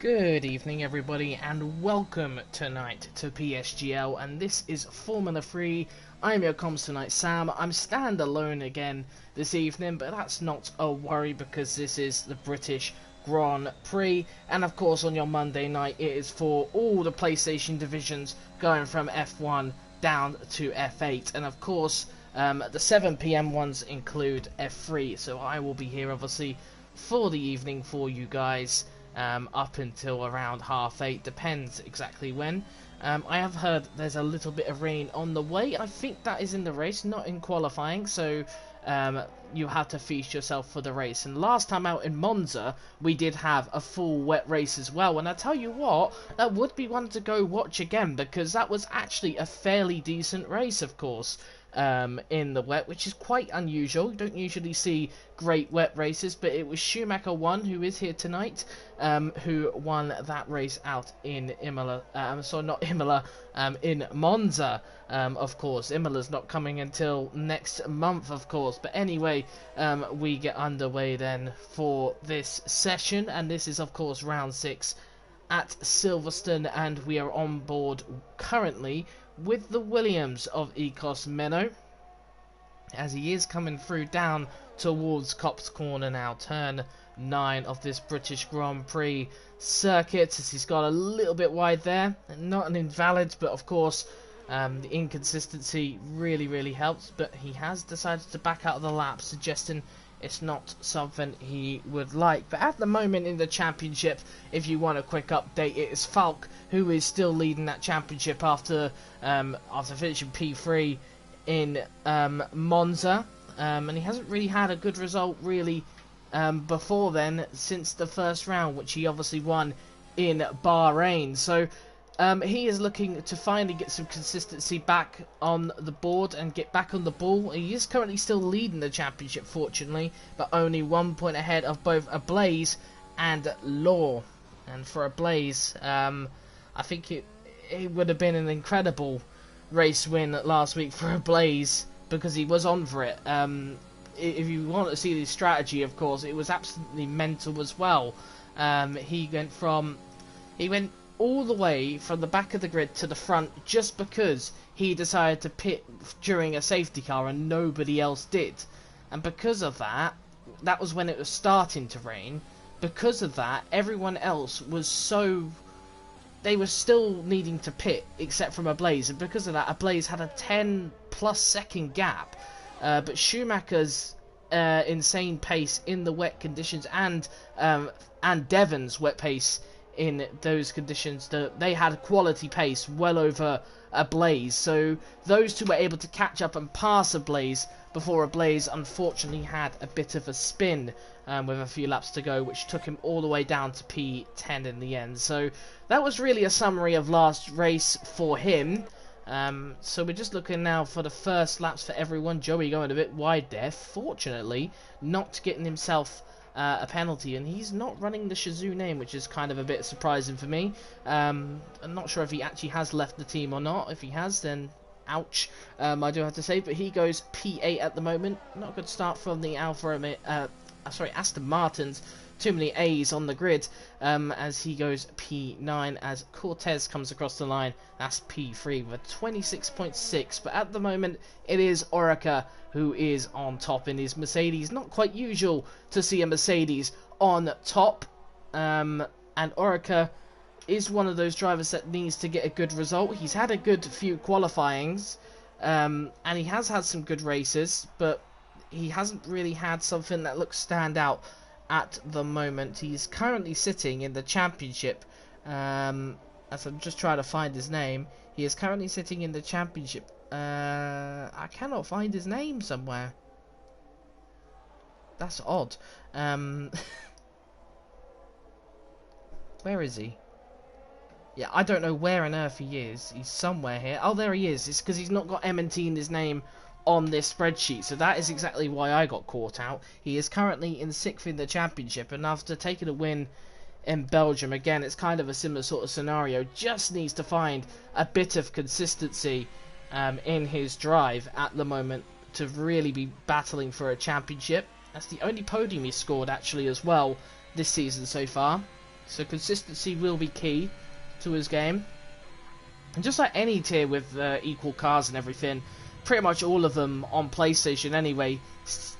Good evening everybody and welcome tonight to PSGL, and this is Formula 3. I'm your comms tonight, Sam. I'm standalone again this evening, but that's not a worry because this is the British Grand Prix, and of course on your Monday night it is for all the PlayStation divisions going from F1 down to F8, and of course the 7 PM ones include F3, so I will be here obviously for the evening for you guys. Up until around 8:30, depends exactly when. I have heard there's a little bit of rain on the way. I think that is in the race, not in qualifying, so you have to feast yourself for the race. And last time out in Monza, we did have a full wet race as well, and I tell you what, that would be one to go watch again, because that was actually a fairly decent race, of course. In the wet, which is quite unusual. You don't usually see great wet races, but it was Schumacher 1, who is here tonight, who won that race out in Imola. Not Imola, in Monza, of course. Imola's not coming until next month, of course. But anyway, we get underway then for this session, and this is, of course, round 6 at Silverstone, and we are on board currently with the Williams of Ecos Menno, as he is coming through down towards Copse Corner now, turn 9 of this British Grand Prix circuit, as he's got a little bit wide there. Not an invalid, but of course the inconsistency really helps, but he has decided to back out of the lap, suggesting it's not something he would like. But at the moment in the championship, if you want a quick update, it is Falk who is still leading that championship after finishing P3 in Monza, and he hasn't really had a good result really before then, since the first round, which he obviously won in Bahrain. So he is looking to finally get some consistency back on the board and get back on the ball. He is currently still leading the championship, fortunately, but only 1 point ahead of both Ablaze and Law. And for Ablaze, I think it would have been an incredible race win last week for Ablaze, because he was on for it. If you want to see the strategy, of course, it was absolutely mental as well. He went all the way from the back of the grid to the front just because he decided to pit during a safety car and nobody else did. And because of that, that was when it was starting to rain. Because of that, everyone else was they were still needing to pit except from Ablaze, and because of that, Ablaze had a 10+ second gap. But Schumacher's insane pace in the wet conditions, and Devon's wet pace in those conditions, they had quality pace well over Ablaze, so those two were able to catch up and pass Ablaze before Ablaze unfortunately had a bit of a spin with a few laps to go, which took him all the way down to P10 in the end. So that was really a summary of last race for him. So we're just looking now for the first laps for everyone. Joey going a bit wide there, fortunately not getting himself a penalty, and he's not running the Shazoo name, which is kind of a bit surprising for me. I'm not sure if he actually has left the team or not. If he has, then ouch, I do have to say. But he goes P8 at the moment. Not a good start from the Aston Martins. Too many A's on the grid, as he goes P9 as Cortez comes across the line. That's P3 with 26.6, but at the moment it is Orica who is on top in his Mercedes. Not quite usual to see a Mercedes on top, and Orica is one of those drivers that needs to get a good result. He's had a good few qualifyings, and he has had some good races, but he hasn't really had something that looks stand out at the moment. He's currently sitting in the championship, as I'm just trying to find his name. He is currently sitting in the championship. I cannot find his name somewhere. That's odd. Where is he? Yeah, I don't know where on earth he is. He's somewhere here. Oh, there he is. It's because he's not got M&T in his name on this spreadsheet, so that is exactly why I got caught out. He is currently in 6th in the championship, and after taking a win in Belgium, again, it's kind of a similar sort of scenario. Just needs to find a bit of consistency in his drive at the moment to really be battling for a championship. That's the only podium he scored actually as well this season so far. So consistency will be key to his game. And just like any tier with equal cars and everything, pretty much all of them on PlayStation anyway,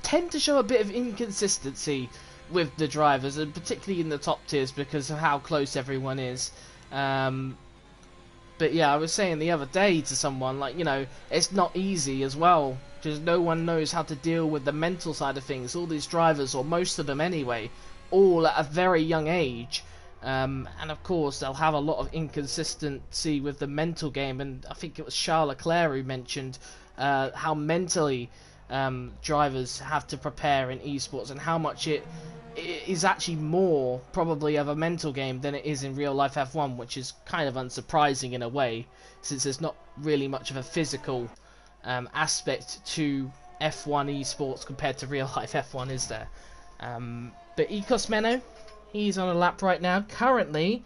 tend to show a bit of inconsistency with the drivers, and particularly in the top tiers because of how close everyone is. But yeah, I was saying the other day to someone, like, you know, it's not easy as well, because no one knows how to deal with the mental side of things. All these drivers, or most of them anyway, all at a very young age. And of course, they'll have a lot of inconsistency with the mental game, and I think it was Charles Leclerc who mentioned how mentally drivers have to prepare in esports, and how much it is actually more probably of a mental game than it is in real life F1, which is kind of unsurprising in a way, since there's not really much of a physical aspect to F1 esports compared to real life F1, is there? But Ecos Meno, he's on a lap right now, currently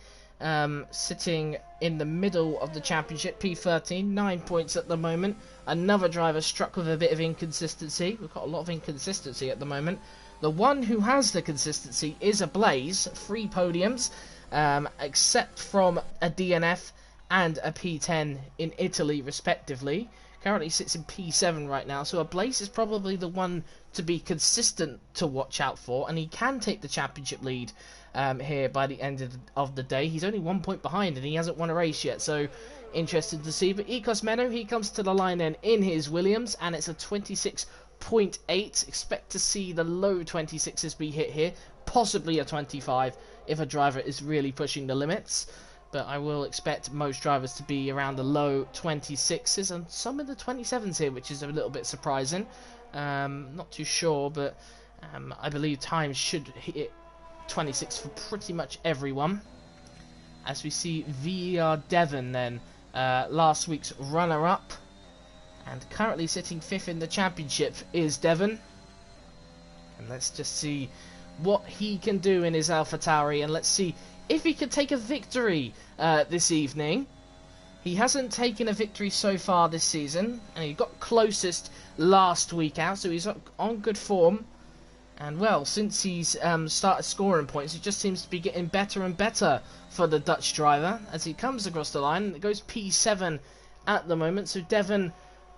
sitting in the middle of the championship, P13, 9 points at the moment. Another driver struck with a bit of inconsistency. We've got a lot of inconsistency at the moment. The one who has the consistency is Ablaze, 3 podiums, except from a DNF and a P10 in Italy, respectively. Currently sits in P7 right now, so Ablaze is probably the one to be consistent to watch out for, and he can take the championship lead here by the end of the day. He's only 1 point behind, and he hasn't won a race yet, so interested to see. But Ecos Meno, he comes to the line then in his Williams, and it's a 26.8. Expect to see the low 26s be hit here, possibly a 25 if a driver is really pushing the limits. But I will expect most drivers to be around the low 26s and some of the 27s here, which is a little bit surprising. Not too sure, but I believe times should hit 26 for pretty much everyone. As we see VER Devon then, last week's runner-up, and currently sitting 5th in the championship is Devon. And let's just see what he can do in his AlphaTauri, and let's see if he could take a victory this evening. He hasn't taken a victory so far this season, and he got closest last week out, so he's on good form. And well, since he's started scoring points, it just seems to be getting better and better for the Dutch driver as he comes across the line. It goes P7 at the moment, so Devon,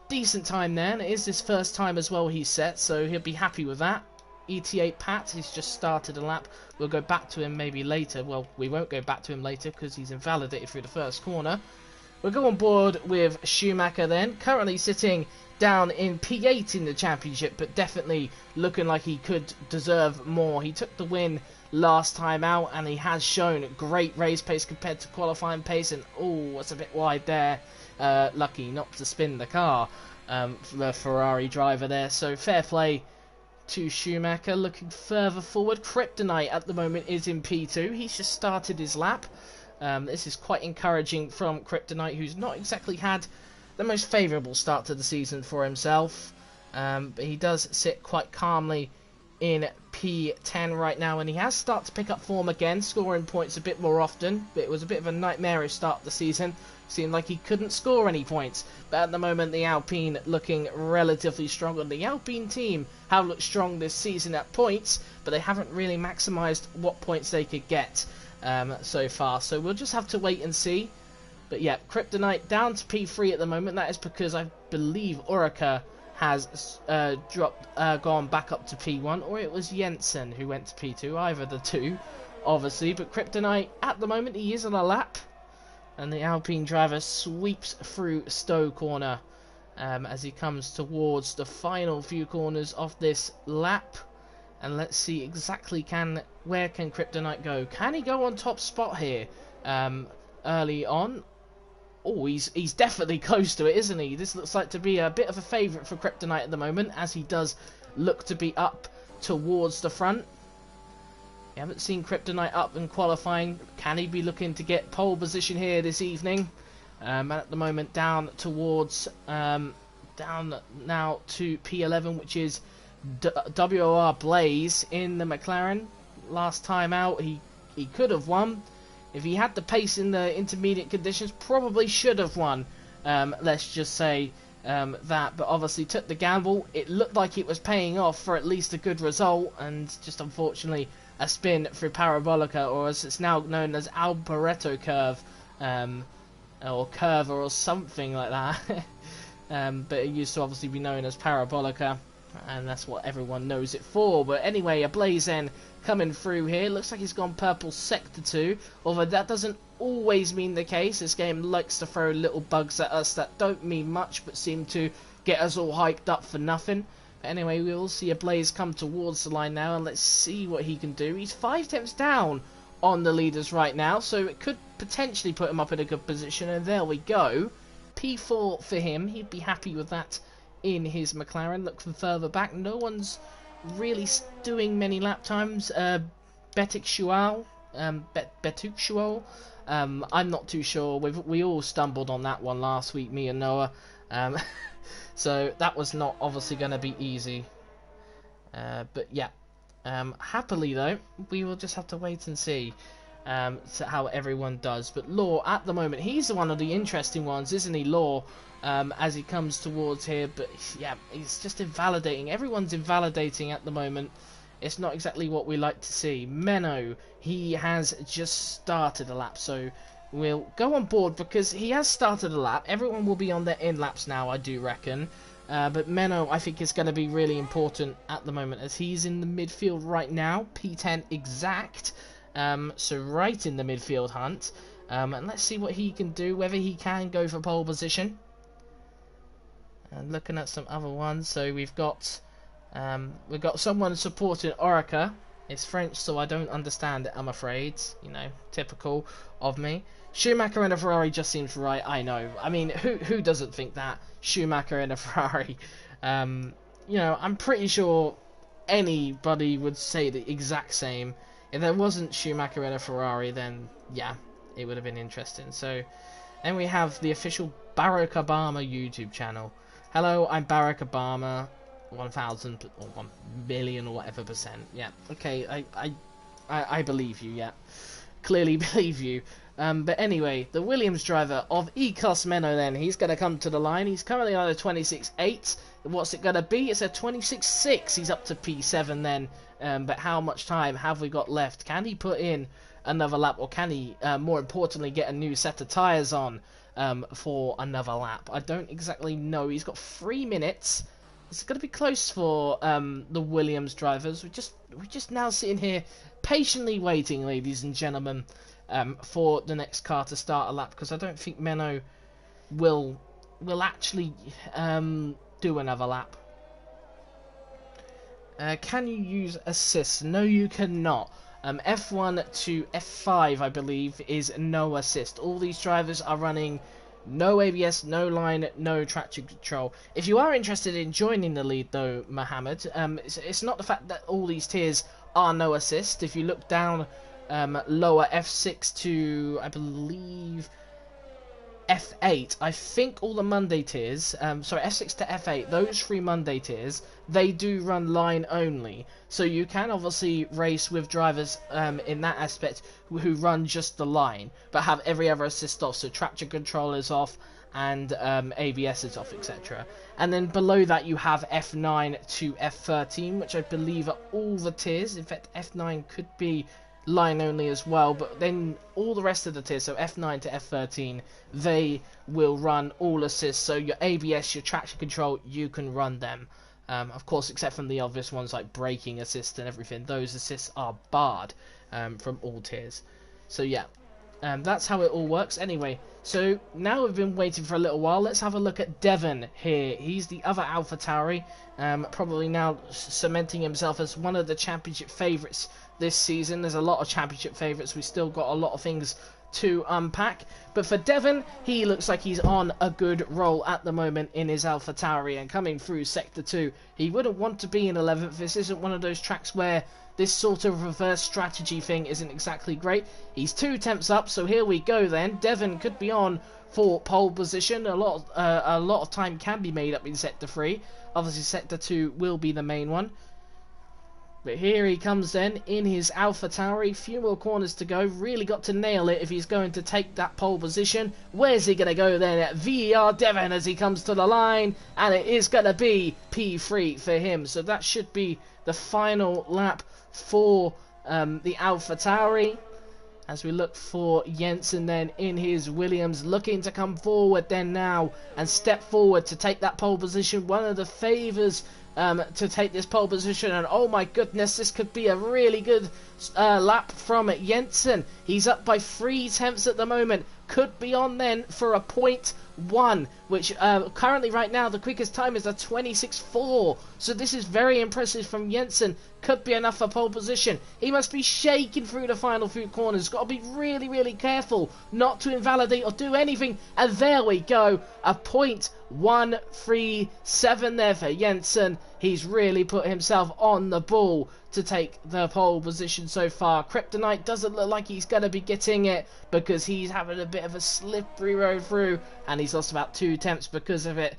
decent time there, and it is his first time as well he's set, so he'll be happy with that. ET8 Pat, he's just started a lap. We'll go back to him maybe later. Well, we won't go back to him later because he's invalidated through the first corner. We'll go on board with Schumacher then, currently sitting down in P8 in the championship, but definitely looking like he could deserve more. He took the win last time out, and he has shown great race pace compared to qualifying pace, and oh, it's a bit wide there. Lucky not to spin the car for the Ferrari driver there, so fair play to Schumacher. Looking further forward, Kryptonite at the moment is in P2. He's just started his lap. This is quite encouraging from Kryptonite, who's not exactly had the most favourable start to the season for himself. But he does sit quite calmly in P10 right now, and he has started to pick up form again, scoring points a bit more often. But it was a bit of a nightmarish start to the season. Seemed like he couldn't score any points, but at the moment the Alpine looking relatively strong, and the Alpine team have looked strong this season at points, but they haven't really maximised what points they could get so far, so we'll just have to wait and see. But yeah, Kryptonite down to P3 at the moment. That is because I believe Orica has gone back up to P1, or it was Jensen who went to P2, either the two obviously. But Kryptonite at the moment, he is on a lap, and the Alpine driver sweeps through Stowe corner as he comes towards the final few corners of this lap. And let's see exactly where can Kryptonite go. Can he go on top spot here early on? Oh, he's definitely close to it, isn't he? This looks like to be a bit of a favourite for Kryptonite at the moment, as he does look to be up towards the front. We haven't seen Kryptonite up in qualifying. Can he be looking to get pole position here this evening? At the moment down towards down now to P11, which is WOR Blaze in the McLaren. Last time out he could have won if he had the pace in the intermediate conditions. Probably should have won, let's just say that, but obviously took the gamble. It looked like it was paying off for at least a good result, and just unfortunately a spin through Parabolica, or as it's now known as Alboreto curve, or curve or something like that. But it used to obviously be known as Parabolica, and that's what everyone knows it for. But anyway, a Blazen coming through here. Looks like he's gone purple sector 2, although that doesn't always mean the case. This game likes to throw little bugs at us that don't mean much but seem to get us all hyped up for nothing. But anyway, we'll see a Blaze come towards the line now, and let's see what he can do. He's 5 tenths down on the leaders right now, so it could potentially put him up in a good position, and there we go. P4 for him. He'd be happy with that in his McLaren. Look from further back, no one's really doing many lap times. Betuk Shual, I'm not too sure. We all stumbled on that one last week, me and Noah. So that was not obviously going to be easy. But yeah, happily though, we will just have to wait and see how everyone does. But Law, at the moment, he's one of the interesting ones, isn't he, Law? As he comes towards here, but yeah, he's just invalidating. Everyone's invalidating at the moment. It's not exactly what we like to see. Menno, he has just started a lap, so we'll go on board because he has started a lap. Everyone will be on their in laps now, I do reckon. But Menno, I think, is going to be really important at the moment as he's in the midfield right now. P10 exact. So right in the midfield hunt. And let's see what he can do, whether he can go for pole position. And looking at some other ones, so we've got someone supporting Orica. It's French, so I don't understand it, I'm afraid. You know, typical of me. Schumacher in a Ferrari just seems right. I know. I mean, who doesn't think that? Schumacher in a Ferrari. You know, I'm pretty sure anybody would say the exact same. If there wasn't Schumacher in a Ferrari, then yeah, it would have been interesting. So then we have the official Barack Obama YouTube channel. Hello, I'm Barack Obama, 1,000 or 1 million or whatever percent. Yeah, okay, I believe you. Yeah, clearly believe you. But anyway, the Williams driver of E-Class Menno, then he's going to come to the line. He's currently on a 26.8. What's it going to be? It's a 26.6. He's up to P7 then. But how much time have we got left? Can he put in another lap, or can he, more importantly, get a new set of tyres on for another lap? I don't exactly know. He's got 3 minutes. It's going to be close for the Williams drivers. We're just now sitting here patiently waiting, ladies and gentlemen, for the next car to start a lap, because I don't think Menno will actually do another lap. Can you use assist? No, you cannot. F1 to F5, I believe, is no assist. All these drivers are running no ABS, no line, no traction control. If you are interested in joining the lead, though, Mohammed, it's not the fact that all these tiers are no assist. If you look down lower, F6 to, I believe, F8, I think all the Monday tiers, sorry, F6 to F8, those 3 Monday tiers, they do run line only. So you can obviously race with drivers in that aspect who run just the line, but have every other assist off, so traction control is off and ABS is off, etc. And then below that you have F9 to F13, which I believe are all the tiers. In fact, F9 could be line only as well, but then all the rest of the tiers, so F9 to F13, they will run all assists, so your ABS, your traction control, you can run them. Of course, except from the obvious ones like braking assist and everything, those assists are barred from all tiers. So yeah, that's how it all works. Anyway, so now we've been waiting for a little while. Let's have a look at Devon here. He's the other AlphaTauri, probably now cementing himself as one of the championship favourites this season. There's a lot of championship favourites. We've still got a lot of things to unpack, but for Devon, he looks like he's on a good roll at the moment in his AlphaTauri, and coming through sector 2, he wouldn't want to be in 11th. This isn't one of those tracks where this sort of reverse strategy thing isn't exactly great. He's 2 tenths up, so here we go then. Devon could be on for pole position. A lot of time can be made up in sector 3. Obviously sector 2 will be the main one. But here he comes then in his AlphaTauri. Few more corners to go. Really got to nail it if he's going to take that pole position. Where's he going to go then? At VER Devon as he comes to the line. And it is going to be P3 for him. So that should be the final lap for the AlphaTauri. As we look for Jensen then in his Williams, looking to come forward then now and step forward to take that pole position. One of the favours to take this pole position, and oh my goodness, this could be a really good lap from Jensen. He's up by 3/10 at the moment, could be on then for a 0.1, which currently right now the quickest time is a 26.4, so this is very impressive from Jensen. Could be enough for pole position. He must be shaking through the final few corners. Got to be really careful not to invalidate or do anything. And there we go, a 0.137 there for Jensen. He's really put himself on the ball to take the pole position so far. Kryptonite doesn't look like he's going to be getting it because he's having a bit of a slippery road through, and he's lost about 2/10 because of it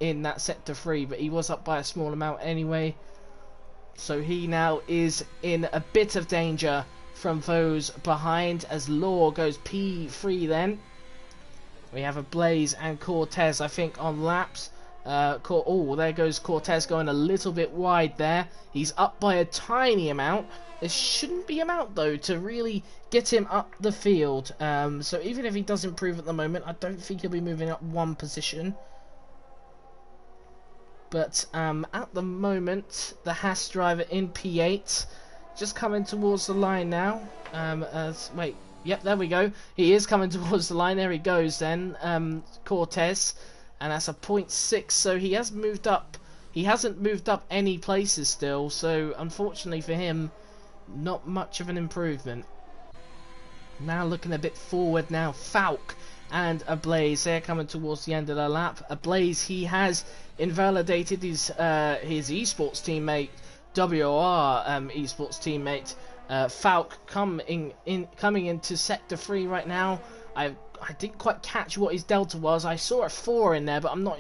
in that sector 3, but he was up by a small amount anyway. So he now is in a bit of danger from those behind as Law goes P3 then. We have a Blaze and Cortez, I think, on laps. Oh, there goes Cortez going a little bit wide there. He's up by a tiny amount. There shouldn't be amount, though, to really get him up the field. So even if he does improve at the moment, I don't think he'll be moving up one position. But at the moment, the Haas driver in P8, just coming towards the line now. Wait, yep, there we go. He is coming towards the line. There he goes then, Cortez. And that's a 0.6, so he has moved up. He hasn't moved up any places still, so unfortunately for him, not much of an improvement. Now looking a bit forward now, Falk and a Blaze, they're coming towards the end of the lap. A Blaze, he has invalidated his esports teammate, WR esports teammate, Falk, coming into sector 3 right now. I didn't quite catch what his delta was. I saw a 4 in there, but I'm not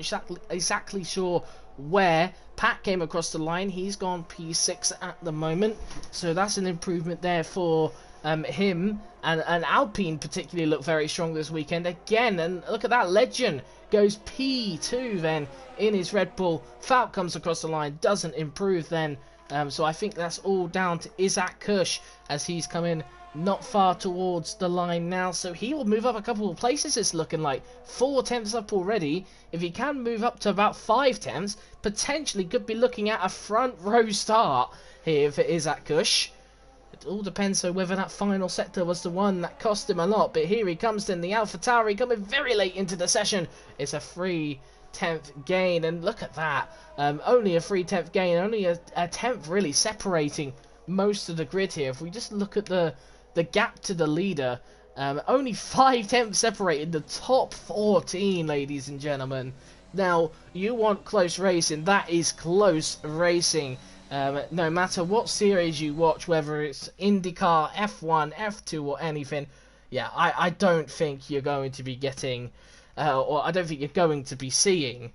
exactly sure where. Pat came across the line. He's gone P6 at the moment, so that's an improvement there for him. And Alpine particularly looked very strong this weekend again. And look at that, Legend goes P2 then in his Red Bull. Falk comes across the line, doesn't improve then. So I think that's all down to Isaac Kush as he's come in not far towards the line now, so he will move up a couple of places. It's looking like 4/10 up already. If he can move up to about 5/10, potentially could be looking at a front row start here for Isaac Kush. It all depends on whether that final sector was the one that cost him a lot, but here he comes then, the AlphaTauri coming very late into the session. It's a 3/10 gain, and look at that, only a 3/10 gain, only a 10th really separating most of the grid here. If we just look at the gap to the leader, only 5/10 separated the top 14, ladies and gentlemen. Now, you want close racing, that is close racing. No matter what series you watch, whether it's IndyCar, F1, F2 or anything, yeah, I don't think you're going to be getting, or I don't think you're going to be seeing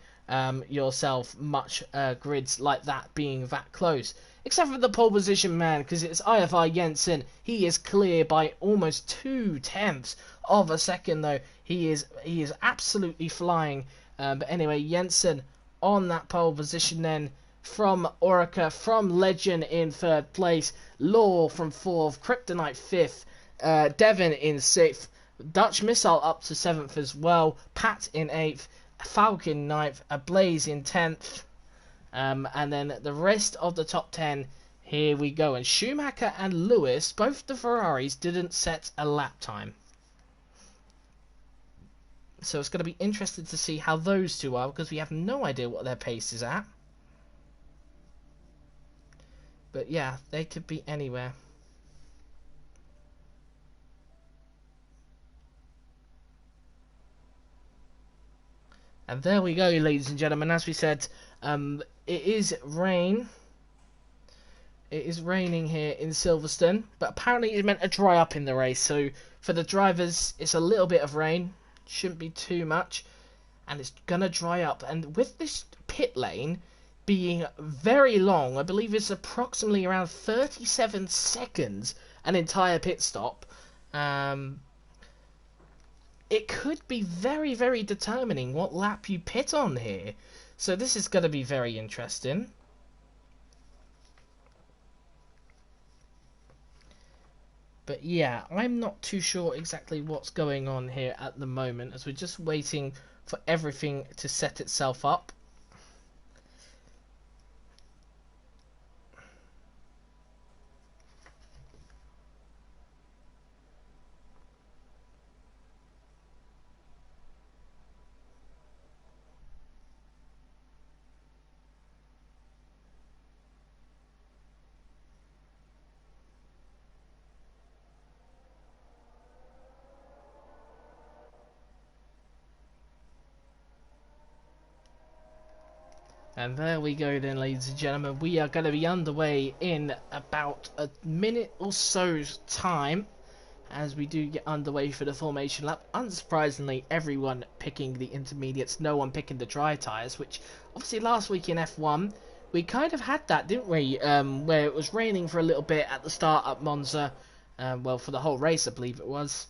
yourself much grids like that being that close. Except for the pole position man, because it's IFR Jensen. He is clear by almost 2/10 of a second, though. He is absolutely flying. But anyway, Jensen on that pole position then from Orica, from Legend in 3rd place, Law from 4th, Kryptonite 5th, Devon in 6th, Dutch Missile up to 7th as well, Pat in 8th, Falcon 9th, a Blaze in 10th. And then the rest of the top 10, here we go. And Schumacher and Lewis, both the Ferraris, didn't set a lap time. So it's going to be interesting to see how those two are, because we have no idea what their pace is at. But yeah, they could be anywhere. And there we go, ladies and gentlemen. As we said, it is rain. It is raining here in Silverstone, but apparently it's meant to dry up in the race. So for the drivers, it's a little bit of rain. Shouldn't be too much. And it's going to dry up. And with this pit lane being very long, I believe it's approximately around 37 seconds, an entire pit stop. It could be very, very determining what lap you pit on here. So this is going to be very interesting. But yeah, I'm not too sure exactly what's going on here at the moment, as we're just waiting for everything to set itself up. And there we go then, ladies and gentlemen. We are going to be underway in about a minute or so's time as we do get underway for the formation lap. Unsurprisingly, everyone picking the intermediates, no one picking the dry tyres, which obviously last week in F1 we kind of had that, didn't we? Where it was raining for a little bit at the start at Monza, well, for the whole race I believe it was.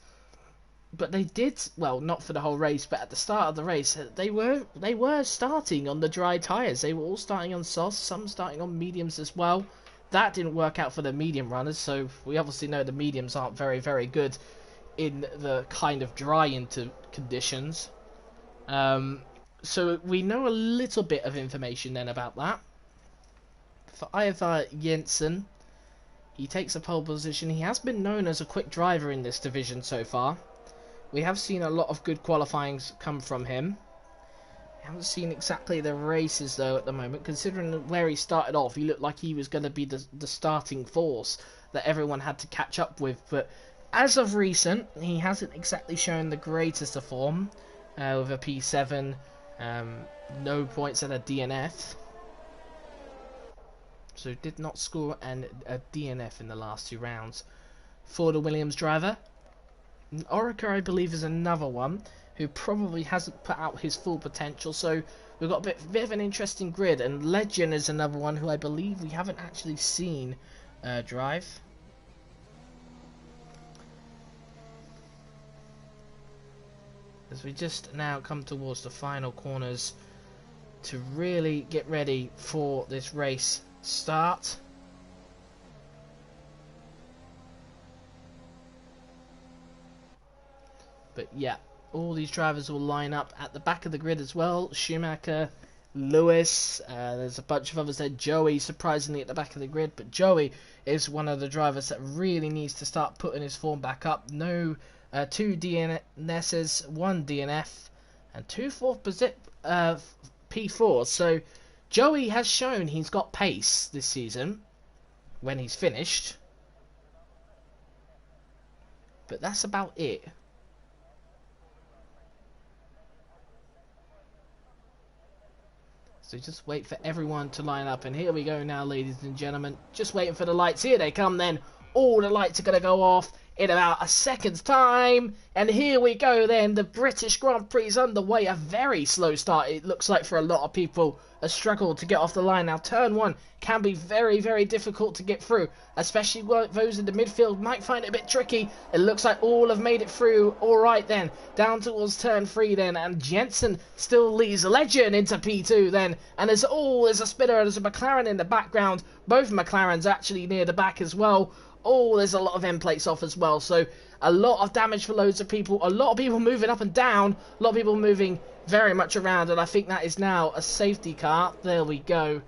But they did, well, not for the whole race, but at the start of the race, they were starting on the dry tyres. They were all starting on softs, some starting on mediums as well. That didn't work out for the medium runners, so we obviously know the mediums aren't very, very good in the kind of dry into conditions. So we know a little bit of information then about that. For Ivar Jensen, he takes a pole position. He has been known as a quick driver in this division so far. We have seen a lot of good qualifyings come from him. We haven't seen exactly the races though at the moment. Considering where he started off, he looked like he was going to be the starting force that everyone had to catch up with. But as of recent, he hasn't exactly shown the greatest of form with a P7, no points and a DNF. So did not score a DNF in the last 2 rounds for the Williams driver. Orica, I believe, is another one who probably hasn't put out his full potential, so we've got a bit of an interesting grid. And Legend is another one who I believe we haven't actually seen drive. As we just now come towards the final corners to really get ready for this race start. But yeah, all these drivers will line up at the back of the grid as well. Schumacher, Lewis, there's a bunch of others there. Joey, surprisingly, at the back of the grid. But Joey is one of the drivers that really needs to start putting his form back up. No, 2 DNSs, 1 DNF, and 2 P4s. So Joey has shown he's got pace this season when he's finished. But that's about it. So just wait for everyone to line up. And here we go now, ladies and gentlemen. Just waiting for the lights. Here they come then. All the lights are going to go off in about a second's time. And here we go then. The British Grand Prix is underway. A very slow start, it looks like, for a lot of people. A struggle to get off the line. Now, turn 1 can be very, very difficult to get through. Especially those in the midfield might find it a bit tricky. It looks like all have made it through. All right then. Down towards turn 3 then. And Jensen still leads Legend into P2 then. And there's a spinner. There's a McLaren in the background. Both McLarens actually near the back as well. Oh, there's a lot of end plates off as well. So a lot of damage for loads of people. A lot of people moving up and down. A lot of people moving very much around. And I think that is now a safety car. There we go.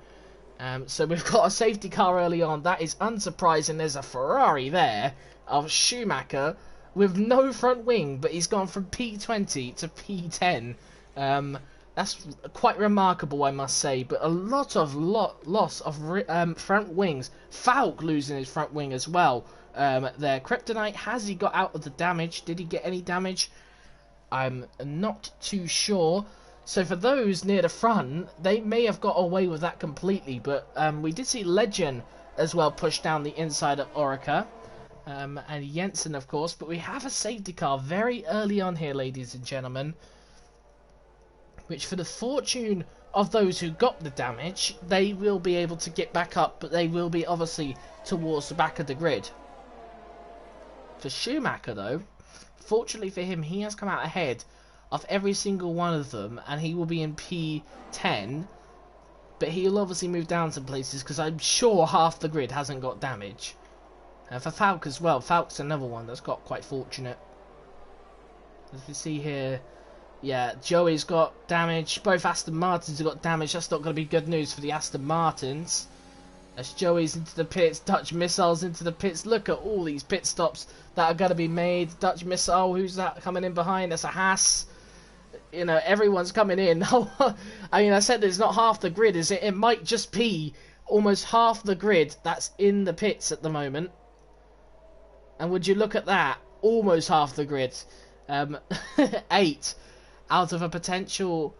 So we've got a safety car early on. That is unsurprising. There's a Ferrari there of Schumacher with no front wing. But he's gone from P20 to P10. That's quite remarkable, I must say. But a lot of loss of front wings. Falk losing his front wing as well. There, Kryptonite, has he got out of the damage? Did he get any damage? I'm not too sure. So for those near the front, they may have got away with that completely. But we did see Legend as well push down the inside of Orica. And Jensen, of course. But we have a safety car very early on here, ladies and gentlemen. Which, for the fortune of those who got the damage, they will be able to get back up, but they will be obviously towards the back of the grid. For Schumacher, though, fortunately for him, he has come out ahead of every single one of them, and he will be in P10, but he'll obviously move down some places, because I'm sure half the grid hasn't got damage. For Falk as well. Falk's another one that's got quite fortunate. As we see here, yeah, Joey's got damage. Both Aston Martins have got damage. That's not going to be good news for the Aston Martins. As Joey's into the pits, Dutch Missile's into the pits. Look at all these pit stops that are going to be made. Dutch Missile, who's that coming in behind? That's a Haas. You know, everyone's coming in. I mean, I said it's not half the grid, is it? It might just be almost half the grid that's in the pits at the moment. And would you look at that? Almost half the grid. 8 out of a potential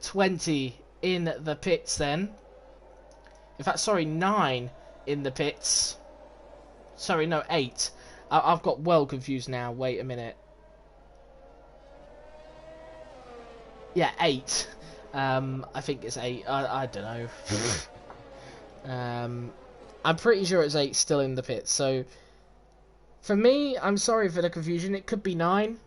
20 in the pits then. In fact, sorry, 9 in the pits. Sorry, no, 8. I've got well confused now. Wait a minute. Yeah, 8. I think it's 8. I don't know. I'm pretty sure it's 8 still in the pits. So, for me, I'm sorry for the confusion. It could be 9.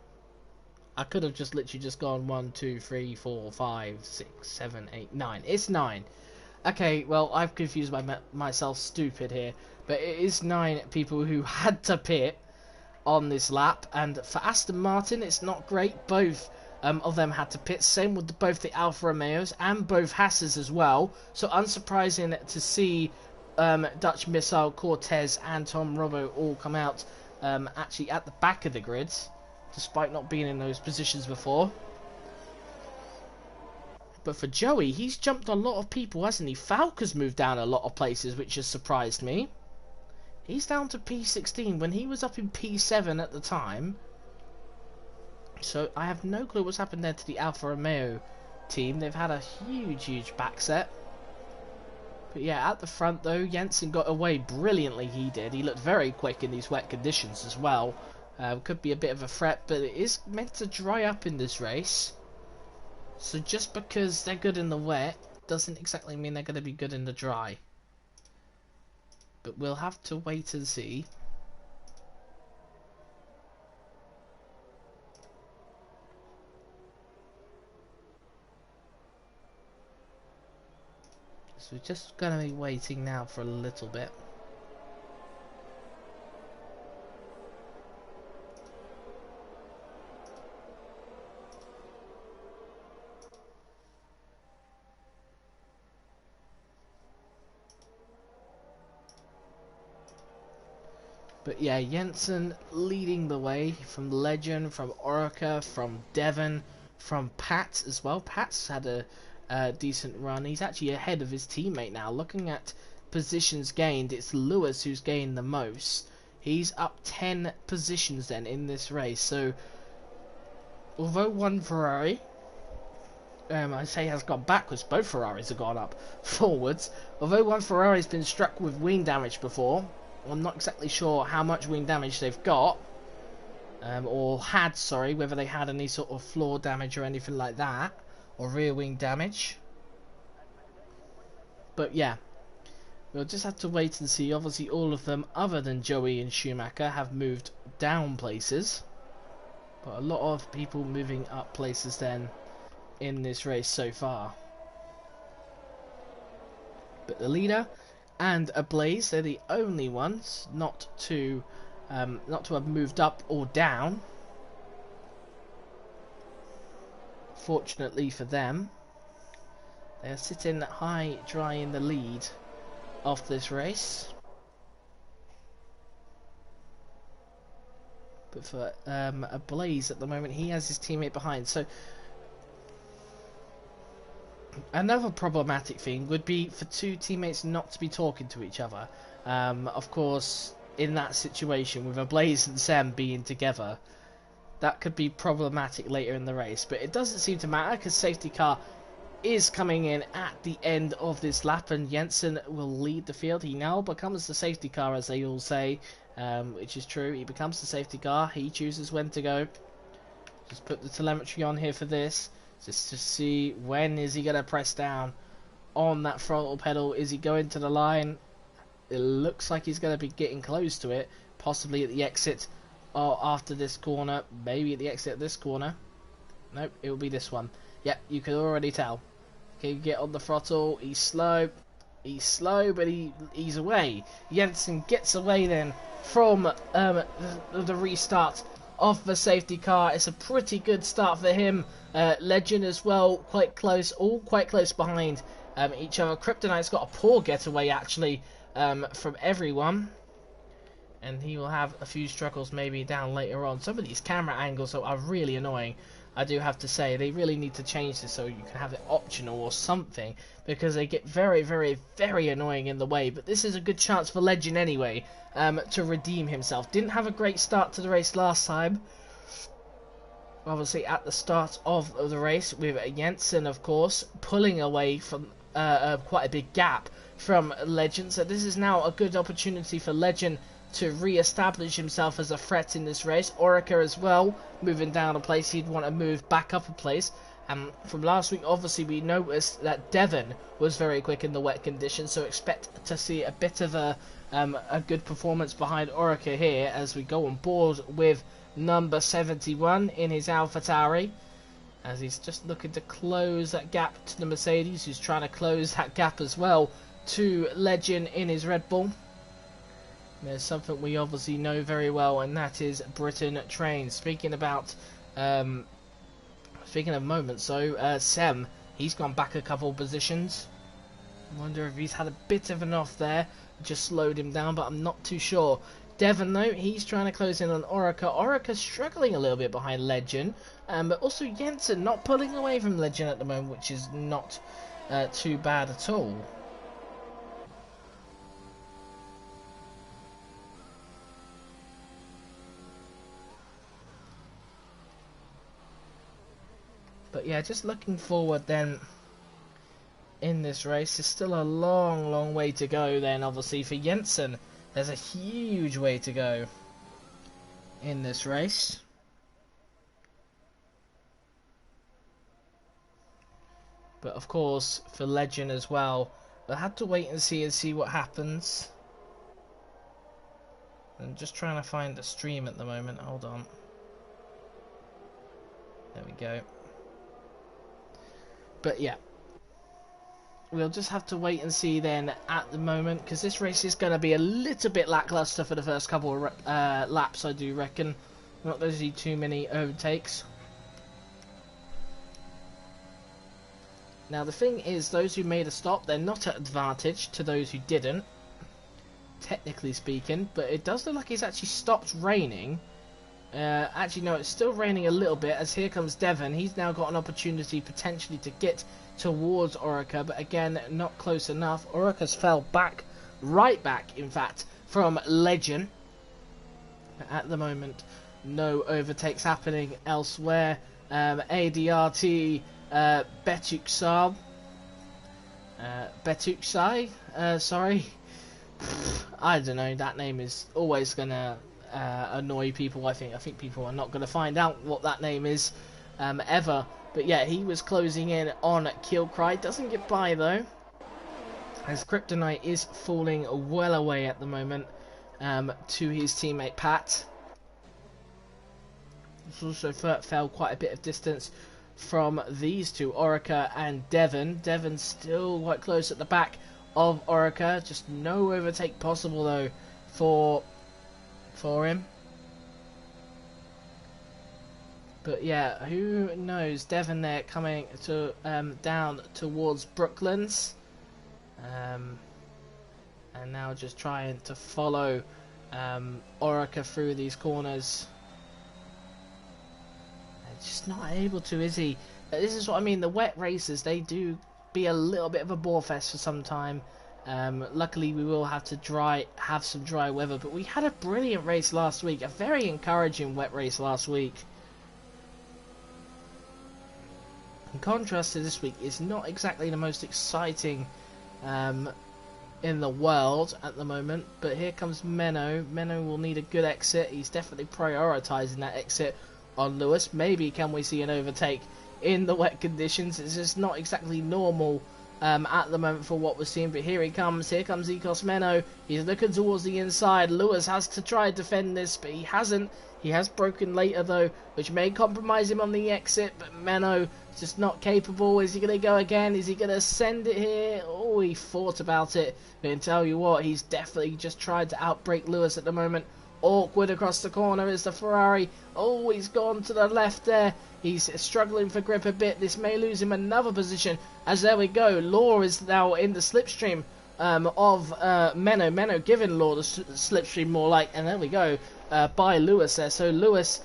I could have just literally just gone 1, 2, 3, 4, 5, 6, 7, 8, 9. It's 9. Okay, well, I've confused myself stupid here. But it is 9 people who had to pit on this lap. And for Aston Martin, it's not great. Both of them had to pit. Same with both the Alfa Romeos and both Hasses as well. So unsurprising to see Dutch Missile, Cortez and Tom Robbo all come out actually at the back of the grid, despite not being in those positions before. But for Joey, he's jumped a lot of people, hasn't he? Falk has moved down a lot of places, which has surprised me. He's down to P16 when he was up in P7 at the time. So I have no clue what's happened there to the Alfa Romeo team. They've had a huge backset. But yeah, at the front though, Jensen got away brilliantly, he did. He looked very quick in these wet conditions as well. Could be a bit of a threat, but it is meant to dry up in this race. So just because they're good in the wet doesn't exactly mean they're going to be good in the dry. But we'll have to wait and see. So we're just going to be waiting now for a little bit. But yeah, Jensen leading the way from Legend, from Orica, from Devon, from Pat as well. Pat's had a decent run. He's actually ahead of his teammate now. Looking at positions gained, it's Lewis who's gained the most. He's up 10 positions then in this race. So, although one Ferrari, I say has gone backwards, both Ferraris have gone up forwards. Although one Ferrari's been struck with wing damage before, I'm not exactly sure how much wing damage they've got, or had, sorry, whether they had any sort of floor damage or anything like that, or rear wing damage. But yeah, we'll just have to wait and see. Obviously all of them, other than Joey and Schumacher, have moved down places. But a lot of people moving up places then in this race so far. But the leader and Ablaze, they're the only ones not to have moved up or down. Fortunately for them, they are sitting high dry in the lead of this race. But for Ablaze at the moment, he has his teammate behind. So another problematic thing would be for two teammates not to be talking to each other. Of course, in that situation, with Ablaze and Sam being together, that could be problematic later in the race. But it doesn't seem to matter, because safety car is coming in at the end of this lap, and Jensen will lead the field. He now becomes the safety car, as they all say, which is true. He becomes the safety car. He chooses when to go. Just put the telemetry on here for this, just to see when is he going to press down on that throttle pedal. Is he going to the line? It looks like he's going to be getting close to it, possibly at the exit or after this corner, maybe at the exit of this corner. Nope, it will be this one. Yep, you can already tell. Okay, get on the throttle. He's slow, but he's away. Jensen gets away then from the restart of the safety car. It's a pretty good start for him. Legend as well, quite close, all quite close behind each other. Kryptonite's got a poor getaway actually from everyone, and he will have a few struggles maybe down later on. Some of these camera angles are really annoying, I do have to say. They really need to change this so you can have it optional or something, because they get very, very, very annoying in the way. But this is a good chance for Legend anyway to redeem himself. Didn't have a great start to the race last time, obviously at the start of the race, with Jensen of course pulling away from quite a big gap from Legend. So this is now a good opportunity for Legend to re-establish himself as a threat in this race. Orica as well, moving down a place. He'd want to move back up a place. From last week, obviously, we noticed that Devon was very quick in the wet conditions, so expect to see a bit of a good performance behind Orica here as we go on board with number 71 in his AlphaTauri, as he's just looking to close that gap to the Mercedes, who's trying to close that gap as well to Legend in his Red Bull. There's something we obviously know very well, and that is Britain trains. Speaking about, speaking of moments, so Sem, he's gone back a couple positions. I wonder if he's had a bit of an off there, just slowed him down, but I'm not too sure. Devon though, he's trying to close in on Orica. Orica's struggling a little bit behind Legend, but also Jensen not pulling away from Legend at the moment, which is not too bad at all. But yeah, just looking forward then in this race, there's still a long way to go then. Obviously for Jensen, there's a huge way to go in this race. But of course for Legend as well, we'll have to wait and see what happens. I'm just trying to find the stream at the moment, hold on. There we go. But yeah, we'll just have to wait and see then at the moment, because this race is going to be a little bit lackluster for the first couple of laps, I do reckon. Not going to see too many overtakes. Now the thing is, those who made a stop, they're not at advantage to those who didn't, technically speaking. But it does look like it's actually stopped raining. Actually no, it's still raining a little bit, as here comes Devon. He's now got an opportunity potentially to get towards Orica, but again not close enough. Orica's fell back, right back in fact, from Legend. At the moment no overtakes happening elsewhere. ADRT Betuksai, sorry, I don't know, that name is always gonna annoy people. I think people are not going to find out what that name is ever. But yeah, he was closing in on Killcry. Doesn't get by though, as Kryptonite is falling well away at the moment to his teammate Pat. He's also fell quite a bit of distance from these two, Orica and Devon. Devon's still quite close at the back of Orica. Just no overtake possible though for him. But yeah, who knows? Devon there coming to down towards Brooklands, and now just trying to follow Orica through these corners. Just not able to, is he? This is what I mean, the wet races, they do be a little bit of a bore fest for some time. Luckily we will have to have some dry weather, but we had a brilliant race last week, a very encouraging wet race last week. In contrast to this week, it's not exactly the most exciting in the world at the moment, but here comes Menno. Menno will need a good exit. He's definitely prioritising that exit on Lewis. Maybe can we see an overtake in the wet conditions? It's just not exactly normal at the moment for what we're seeing. But here comes Ecos Menno. He's looking towards the inside. Lewis has to try and defend this, but he hasn't. He has broken later though, which may compromise him on the exit, but Menno is just not capable. Is he going to go again? Is he going to send it here? Oh, he thought about it, but I tell you what, he's definitely just tried to outbrake Lewis at the moment. Awkward across the corner is the Ferrari. Oh, he's gone to the left there. He's struggling for grip a bit. This may lose him another position, as there we go. Law is now in the slipstream of Menno. Menno giving Law the slipstream more like, and there we go, by Lewis there. So Lewis,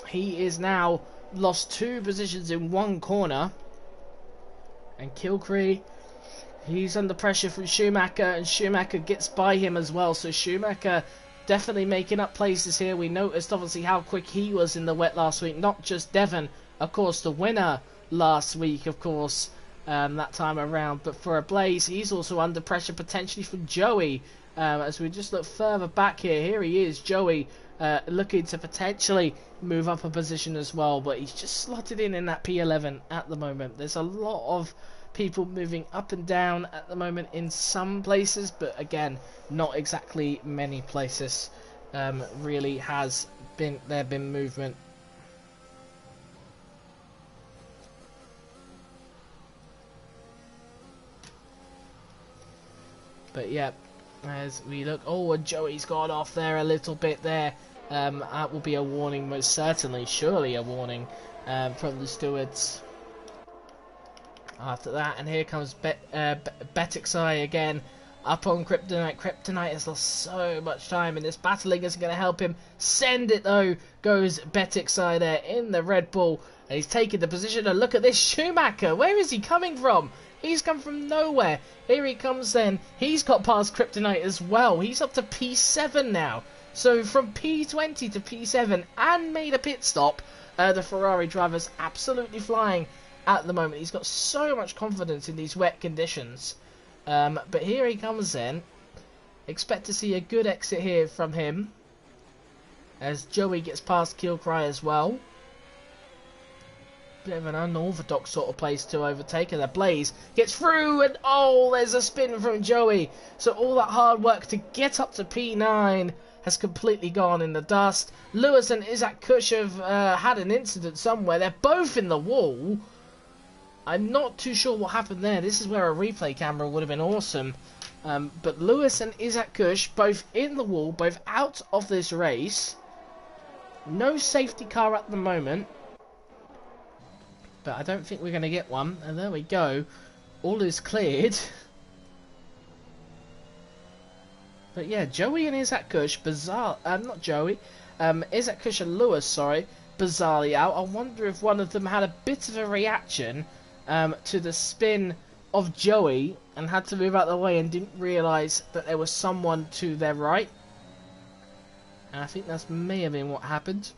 he is now lost 2 positions in one corner. And Kilcree, he's under pressure from Schumacher, and Schumacher gets by him as well. So Schumacher definitely making up places here. We noticed obviously how quick he was in the wet last week. Not just Devon, of course, the winner last week, of course, that time around. But for a Blaze, he's also under pressure potentially from Joey. As we just look further back here he is, Joey, looking to potentially move up a position as well. But he's just slotted in that P11 at the moment. There's a lot of people moving up and down at the moment in some places, but again, not exactly many places. Really has been movement. But yeah, as we look, oh, and Joey's gone off there a little bit there. That will be a warning, most certainly, surely a warning from the stewards. After that, and here comes Betixai again, up on Kryptonite. Kryptonite has lost so much time, and this battling isn't going to help him. Send it though, goes Betixai there in the Red Bull, and he's taking the position. And look at this Schumacher, where is he coming from? He's come from nowhere. Here he comes then, he's got past Kryptonite as well. He's up to P7 now. So from P20 to P7, and made a pit stop. The Ferrari driver's absolutely flying at the moment. He's got so much confidence in these wet conditions. But here he comes then. Expect to see a good exit here from him, as Joey gets past Kilcry as well. Bit of an unorthodox sort of place to overtake, and the Blaze gets through, and oh, there's a spin from Joey. So all that hard work to get up to P9 has completely gone in the dust. Lewis and Isaac Kush have had an incident somewhere. They're both in the wall. I'm not too sure what happened there. This is where a replay camera would have been awesome. But Lewis and Isaac Kush both in the wall, both out of this race. No safety car at the moment, but I don't think we're going to get one. And there we go. All is cleared. But yeah, Joey and Isaac Kush, bizarre. Not Joey. Isaac Kush and Lewis, sorry, bizarrely out. I wonder if one of them had a bit of a reaction to the spin of Joey and had to move out of the way and didn't realise that there was someone to their right. And I think that may have been what happened.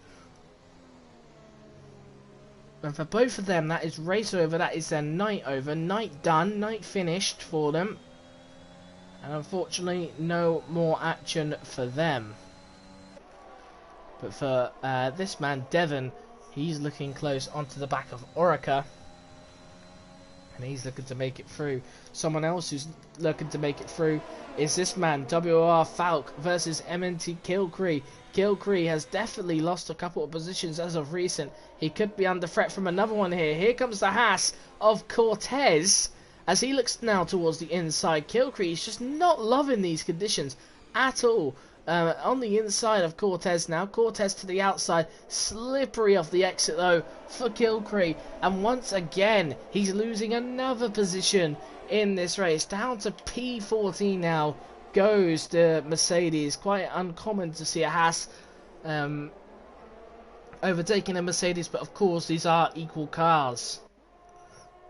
And for both of them, that is race over. That is their night over. Night done. Night finished for them. And unfortunately, no more action for them. But for this man, Devon, he's looking close onto the back of Orica. And he's looking to make it through. Someone else who's looking to make it through is this man, WR Falk versus MNT Kilcree. Kilcree has definitely lost a couple of positions as of recent. He could be under threat from another one here. Here comes the Haas of Cortez as he looks now towards the inside. Kilcree is just not loving these conditions at all. On the inside of Cortez now. Cortez to the outside. Slippery off the exit though for Kilcree. And once again, he's losing another position in this race. Down to P14 now goes the Mercedes. Quite uncommon to see a Haas overtaking a Mercedes. But of course, these are equal cars.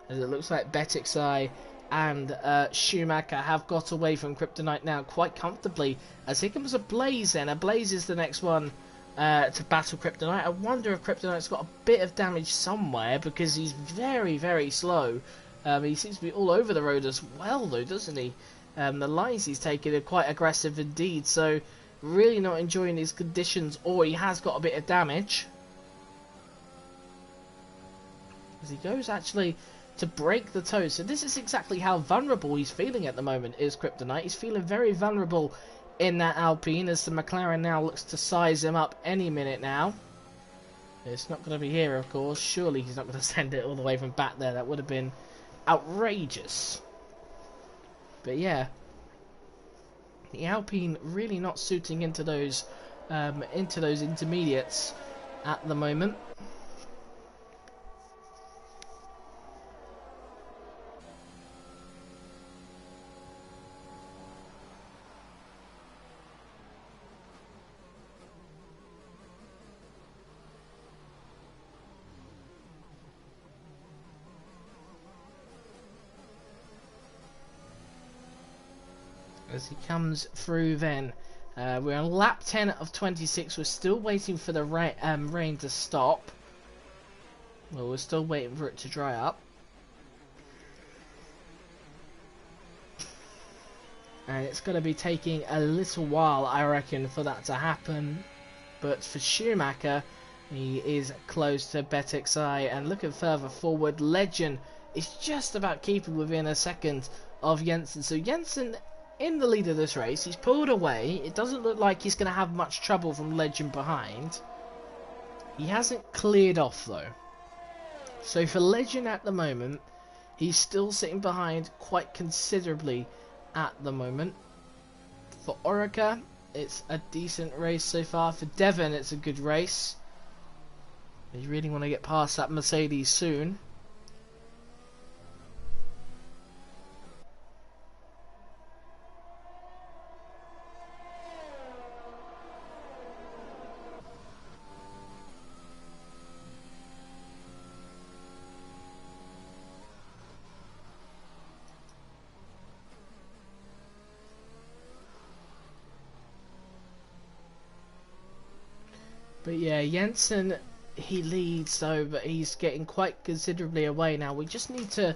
As it looks like Betixai and Schumacher have got away from Kryptonite now quite comfortably. As here comes a Blaze then. A Blaze is the next one to battle Kryptonite. I wonder if Kryptonite's got a bit of damage somewhere, because he's very, very slow. He seems to be all over the road as well though, doesn't he? The lines he's taking are quite aggressive indeed, so really not enjoying his conditions, or he has got a bit of damage. As he goes actually to break the toe. So this is exactly how vulnerable he's feeling at the moment, is Kryptonite. He's feeling very vulnerable in that Alpine, as the McLaren now looks to size him up any minute now. It's not going to be here, of course. Surely he's not going to send it all the way from back there. That would have been outrageous. But yeah, the Alpine really not suiting into those intermediates at the moment. As he comes through then. We're on lap 10 of 26. We're still waiting for the rain to stop. Well, we're still waiting for it to dry up. And it's going to be taking a little while, I reckon, for that to happen. But for Schumacher, he is close to Betexai. And looking further forward, Legend is just about keeping within a second of Jensen. So Jensen in the lead of this race. He's pulled away. It doesn't look like he's going to have much trouble from Legend behind. He hasn't cleared off though. So for Legend at the moment, he's still sitting behind quite considerably at the moment. For Orica, it's a decent race so far. For Devon, it's a good race. You really want to get past that Mercedes soon. But yeah, Jensen, he leads though, but he's getting quite considerably away now. We just need to,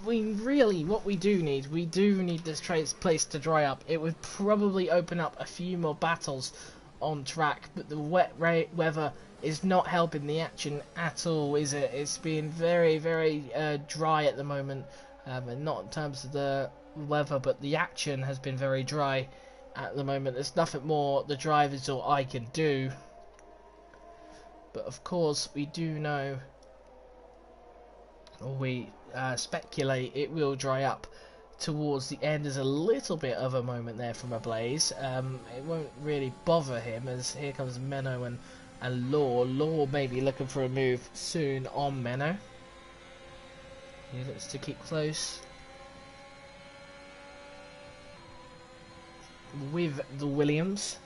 we do need this place to dry up. It would probably open up a few more battles on track, but the wet weather is not helping the action at all, is it? It's been very, very dry at the moment, and not in terms of the weather, but the action has been very dry at the moment. There's nothing more the drivers or I can do. But of course, we do know, or we speculate, it will dry up towards the end. There's a little bit of a moment there from Ablaze. It won't really bother him, as here comes Menno and Law. Law may be looking for a move soon on Menno. He looks to keep close with the Williams.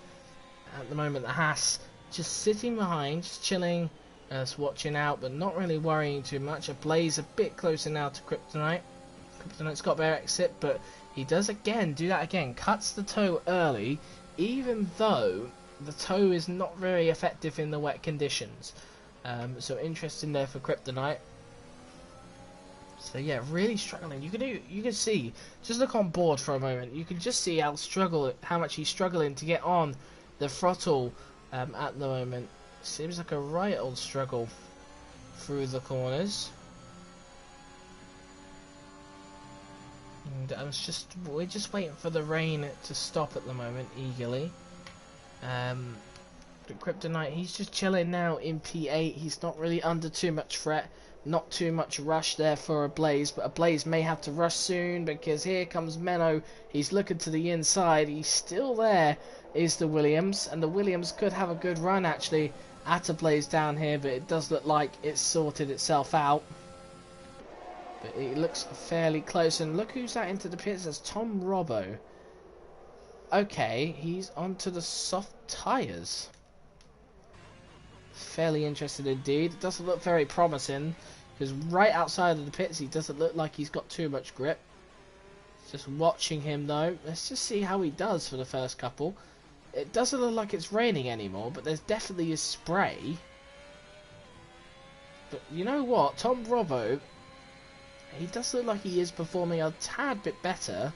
At the moment, the Haas just sitting behind, just chilling, just watching out, but not really worrying too much. Ablaze a bit closer now to Kryptonite. Kryptonite's got their exit, but he does again do that again. Cuts the toe early, even though the toe is not very effective in the wet conditions. So interesting there for Kryptonite. So yeah, really struggling. You can see, just look on board for a moment. You can just see how much he's struggling to get on the throttle. At the moment, seems like a right old struggle through the corners. And we're just waiting for the rain to stop at the moment, eagerly. But Kryptonite, he's just chilling now in P8. He's not really under too much threat, not too much rush there for Ablaze, but Ablaze may have to rush soon, because here comes Menno. He's looking to the inside. He's still there, is the Williams, and the Williams could have a good run actually at Ablaze down here, but it does look like it's sorted itself out. But it looks fairly close, and look who's that into the pits. That's Tom Robbo. Okay, he's onto the soft tyres. Fairly interested indeed. It doesn't look very promising, because right outside of the pits he doesn't look like he's got too much grip. Just watching him though. Let's just see how he does for the first couple. It doesn't look like it's raining anymore, but there's definitely a spray. But you know what? Tom Robbo, he does look like he is performing a tad bit better.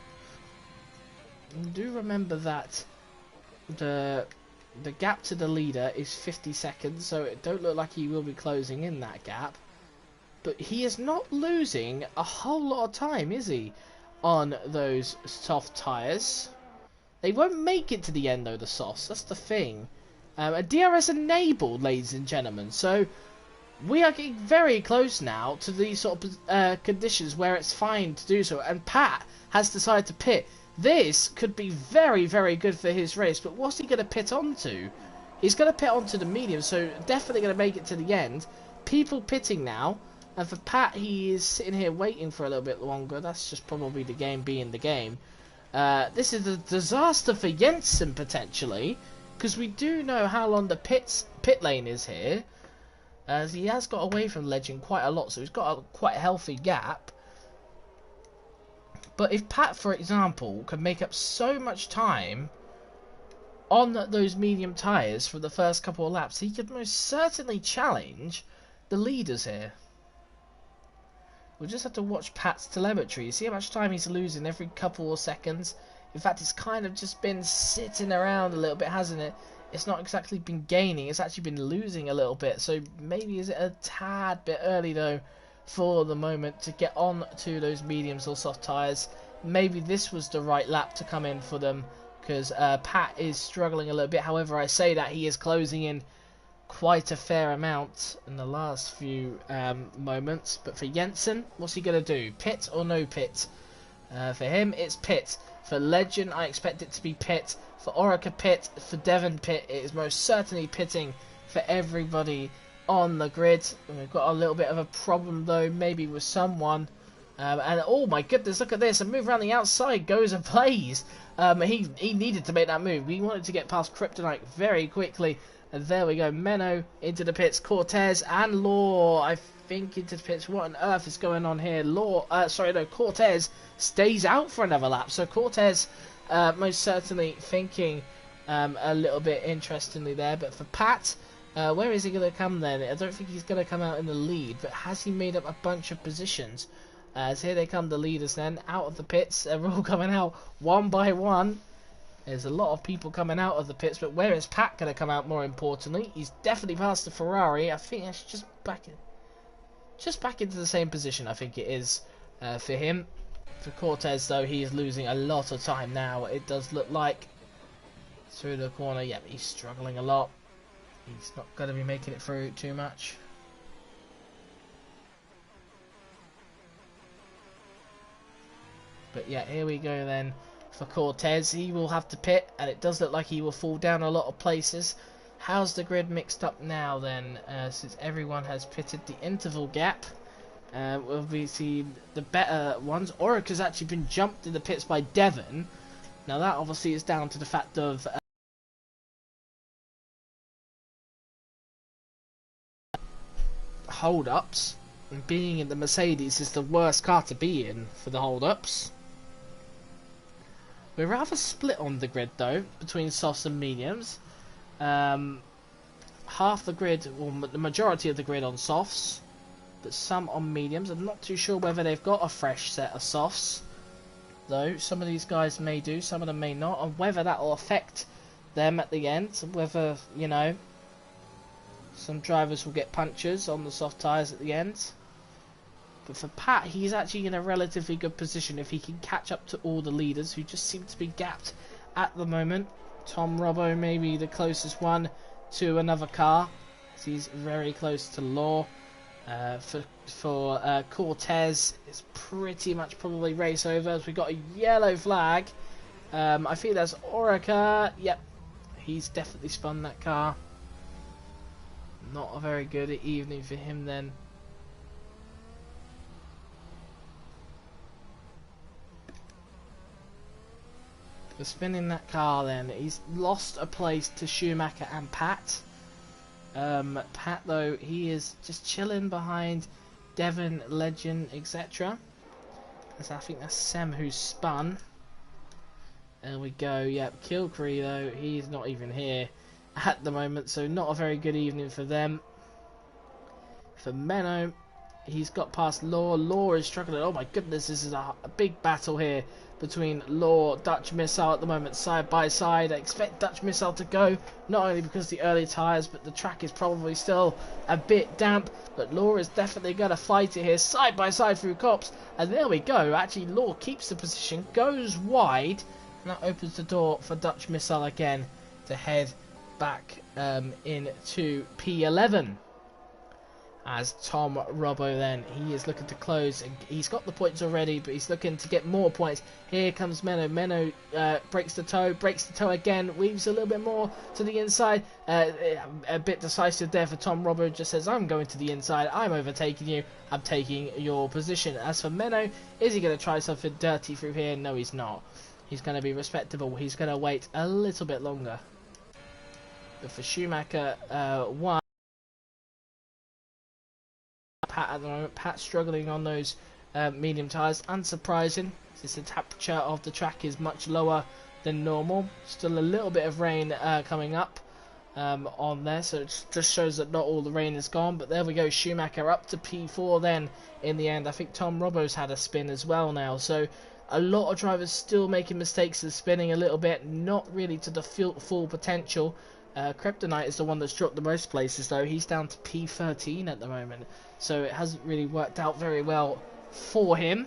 And do remember that the gap to the leader is 50 seconds, so it don't look like he will be closing in that gap. but he is not losing a whole lot of time, is he, on those soft tyres? They won't make it to the end, though, the softs. That's the thing. A DRS enabled, ladies and gentlemen. So we are getting very close now to these sort of conditions where it's fine to do so. And Pat has decided to pit. This could be very, very good for his race. But what's he going to pit onto? He's going to pit onto the medium, so definitely going to make it to the end. People pitting now. And for Pat, he is sitting here waiting for a little bit longer. That's just probably the game being the game. This is a disaster for Jensen, potentially. Because we do know how long the pit lane is here. As he has got away from Legend quite a lot, so he's got a quite healthy gap. But if Pat, for example, can make up so much time on those medium tyres for the first couple of laps, he could most certainly challenge the leaders here. We'll just have to watch Pat's telemetry, see how much time he's losing every couple of seconds. In fact, it's kind of just been sitting around a little bit, hasn't it? It's not exactly been gaining, it's actually been losing a little bit. So maybe is it a tad bit early, though, for the moment to get on to those mediums or soft tyres. Maybe this was the right lap to come in for them, because Pat is struggling a little bit. However, I say that he is closing in quite a fair amount in the last few moments. But for Jensen, what's he going to do? Pit or no pit? For him, it's pit. For Legend, I expect it to be pit. For Orica, pit. For Devon, pit. It is most certainly pitting for everybody on the grid. We've got a little bit of a problem, though, maybe with someone. And oh my goodness, look at this. A move around the outside goes and plays. He needed to make that move. We wanted to get past Kryptonite very quickly. And there we go. Menno into the pits. Cortez and Law, I think, into the pits. What on earth is going on here? Cortez stays out for another lap. So Cortez most certainly thinking a little bit interestingly there. But for Pat, where is he going to come then? I don't think he's going to come out in the lead. But has he made up a bunch of positions? As here they come, the leaders then, out of the pits. They're all coming out one by one. There's a lot of people coming out of the pits, but where is Pat going to come out more importantly? He's definitely past the Ferrari. I think that's just back into the same position, I think it is, for him. For Cortez, though, he is losing a lot of time now. It does look like through the corner. Yep, he's struggling a lot. He's not going to be making it through too much. But yeah, here we go then. For Cortez, he will have to pit, and it does look like he will fall down a lot of places. How's the grid mixed up now then, since everyone has pitted the interval gap? We'll be seeing the better ones. Oric has actually been jumped in the pits by Devon. Now that obviously is down to the fact of hold-ups. And being in the Mercedes is the worst car to be in for the hold-ups. We're rather split on the grid though, between softs and mediums. Half the grid, or the majority of the grid on softs, but some on mediums. I'm not too sure whether they've got a fresh set of softs, though. Some of these guys may do, some of them may not, and whether that will affect them at the end, whether, you know, some drivers will get punctures on the soft tyres at the end. But for Pat, he's actually in a relatively good position if he can catch up to all the leaders who just seem to be gapped at the moment. Tom Robbo may be the closest one to another car. He's very close to Law. For Cortez, it's pretty much probably race over as we got a yellow flag. I think that's Orica. Yep, he's definitely spun that car. Not a very good evening for him then. For spinning that car then, he's lost a place to Schumacher and Pat. Pat though, he is just chilling behind Devon, Legend, etc. As I think that's Sem who's spun. There we go, yep, Kilcree though, he's not even here at the moment, so not a very good evening for them. For Menno, He's got past Law. Law is struggling. Oh my goodness, this is a big battle here between Law, Dutch Missile at the moment, side by side. I expect Dutch Missile to go, not only because of the early tyres, but the track is probably still a bit damp. But Law is definitely going to fight it here, side by side through Cops. And there we go. Actually, Law keeps the position, goes wide, and that opens the door for Dutch Missile again to head back into P11. As Tom Robbo then, he is looking to close. He's got the points already, but he's looking to get more points. Here comes Menno. Menno breaks the toe again, weaves a little bit more to the inside. A bit decisive there for Tom Robbo, just says, I'm going to the inside, I'm overtaking you, I'm taking your position. As for Menno, is he going to try something dirty through here? No, he's not. He's going to be respectable. He's going to wait a little bit longer. But for Schumacher, one. Pat at the moment. Pat struggling on those medium tyres. Unsurprising, since the temperature of the track is much lower than normal. Still a little bit of rain coming up on there, so it just shows that not all the rain is gone. But there we go, Schumacher up to P4 then in the end. I think Tom Robbo's had a spin as well now, so a lot of drivers still making mistakes and spinning a little bit, not really to the full potential. Kryptonite is the one that's dropped the most places though. He's down to P13 at the moment, so it hasn't really worked out very well for him.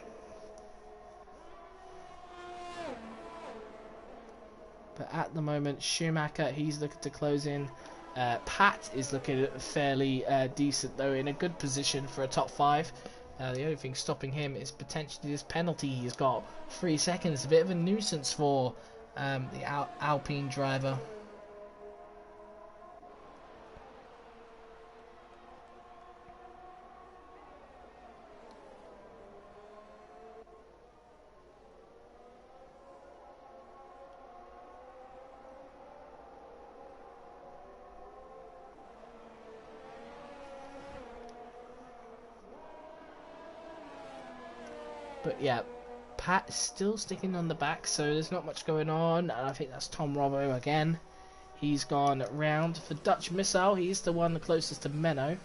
But at the moment, Schumacher, he's looking to close in. Pat is looking fairly decent though, in a good position for a top 5. The only thing stopping him is potentially this penalty he's got. 3 seconds, a bit of a nuisance for the Alpine driver. But yeah, Pat's still sticking on the back, so there's not much going on. And I think that's Tom Robbo again. He's gone round for Dutch Missile. He's the one closest to Menno.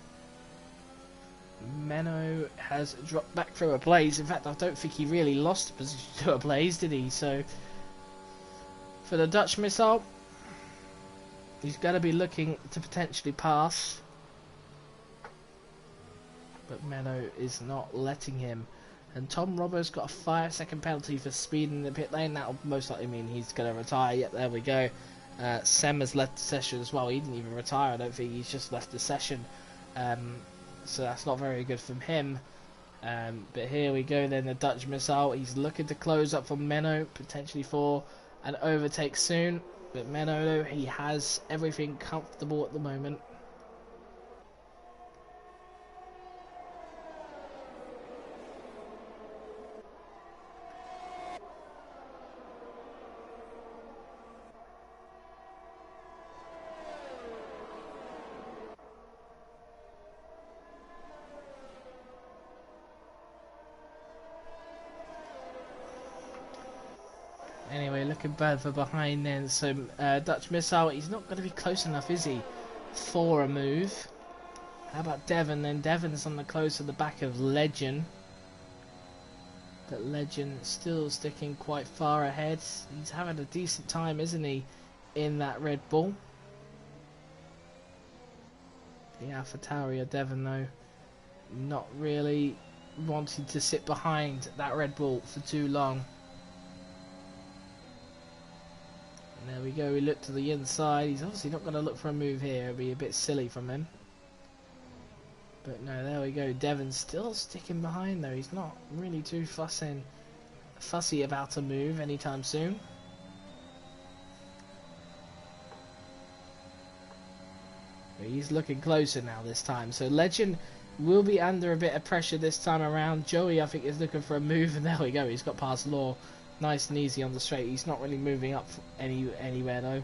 Menno has dropped back through a blaze. In fact, I don't think he really lost the position to a blaze, did he? So for the Dutch Missile, he's going to be looking to potentially pass. But Menno is not letting him. And Tom Robbo's got a 5-second penalty for speeding in the pit lane. That'll most likely mean he's going to retire. Yep, there we go. Sem has left the session as well. He didn't even retire, I don't think. He's just left the session. So that's not very good from him. But here we go then, the Dutch Missile. He's looking to close up from Menno, potentially for an overtake soon. But Menno, he has everything comfortable at the moment. Anyway, looking further behind then, so Dutch Missile, he's not going to be close enough, is he, for a move? How about Devon then? Devon's on the close of the back of Legend. But Legend still sticking quite far ahead. He's having a decent time, isn't he, in that Red Bull? The AlphaTauri Devon though, not really wanting to sit behind that Red Bull for too long. There we go, we look to the inside. He's obviously not going to look for a move here. It'd be a bit silly from him. But no, there we go. Devon's still sticking behind though. He's not really too fussy about a move anytime soon. But he's looking closer now this time. So Legend will be under a bit of pressure this time around. Joey, I think, is looking for a move. And there we go. He's got past Law. Nice and easy on the straight. He's not really moving up anywhere though,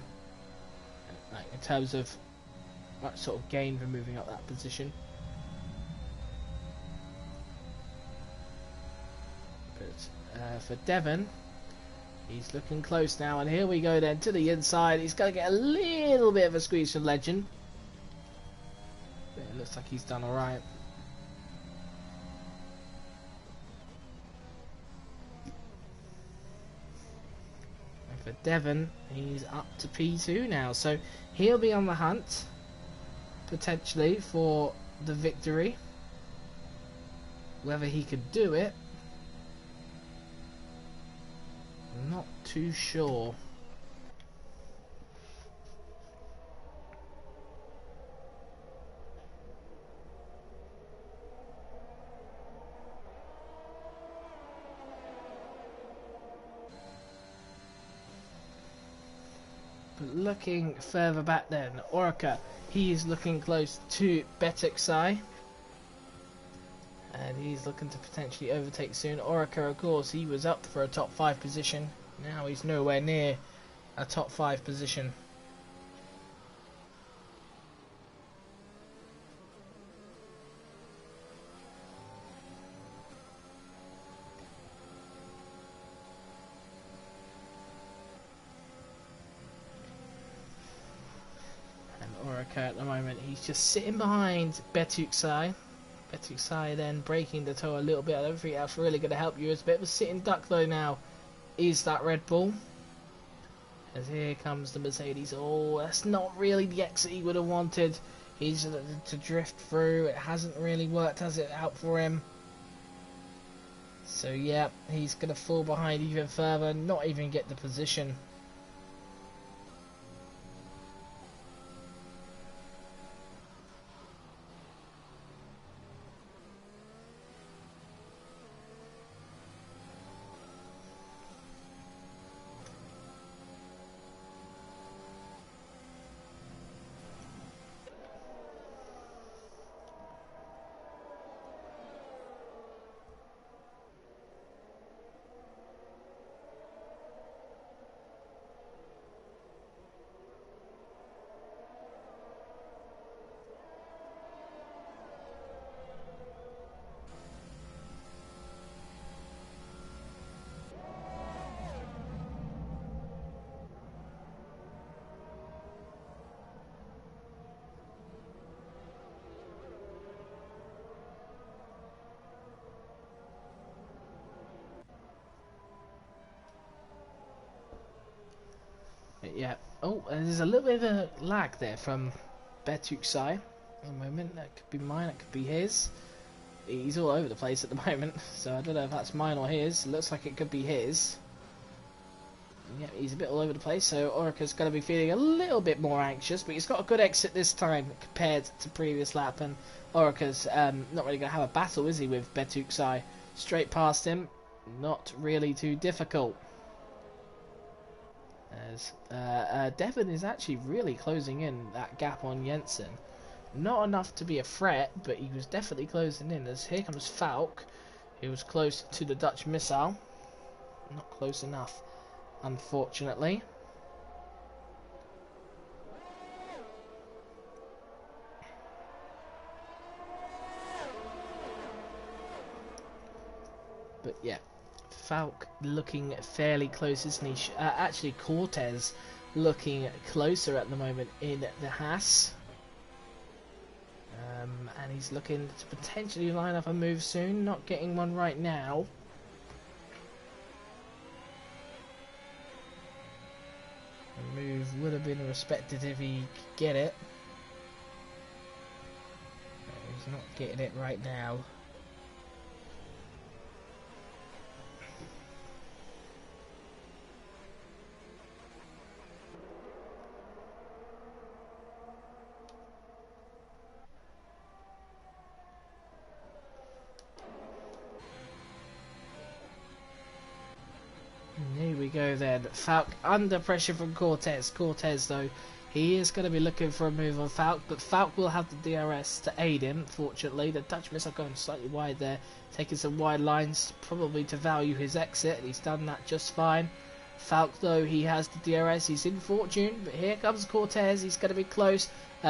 like in terms of what sort of gain for moving up that position. But for Devon, he's looking close now, and here we go then to the inside. He's going to get a little bit of a squeeze from Legend, but it looks like he's done alright. For Devon, he's up to P2 now, so he'll be on the hunt potentially for the victory. Whether he could do it, I'm not too sure. But looking further back then, Orica, he is looking close to Betuxai. And he's looking to potentially overtake soon. Orica, of course, he was up for a top 5 position. Now he's nowhere near a top 5 position. Orica at the moment, he's just sitting behind Betuxai. Betuxai then breaking the toe a little bit. I don't think that's really going to help you. It's a bit of a sitting duck though now. Is that Red Bull? As here comes the Mercedes. Oh, that's not really the exit he would have wanted. He's to drift through. It hasn't really worked, has it, out for him? So yeah, he's going to fall behind even further. Not even get the position. Yeah. Oh, there's a little bit of a lag there from Betuxai at the moment. That could be mine, that could be his. He's all over the place at the moment, so I don't know if that's mine or his. It looks like it could be his. Yeah, he's a bit all over the place, so Orica's going to be feeling a little bit more anxious, but he's got a good exit this time compared to previous lap, and Orica's not really going to have a battle, is he, with Betuxai? Straight past him, not really too difficult. As Devon is actually really closing in that gap on Jensen. Not enough to be a threat, but he was definitely closing in. As here comes Falk, who was close to the Dutch missile. Not close enough, unfortunately. But yeah, Falk looking fairly close, isn't he? Actually, Cortez looking closer at the moment in the Haas. And he's looking to potentially line up a move soon. Not getting one right now. The move would have been respected if he could get it. No, he's not getting it right now. Here we go then. Falk under pressure from Cortez. Cortez, though, he is going to be looking for a move on Falk, but Falk will have the DRS to aid him, fortunately. The Dutch missile going slightly wide there, taking some wide lines, probably to value his exit. He's done that just fine. Falk, though, he has the DRS. He's in fortune, but here comes Cortez. He's going to be close.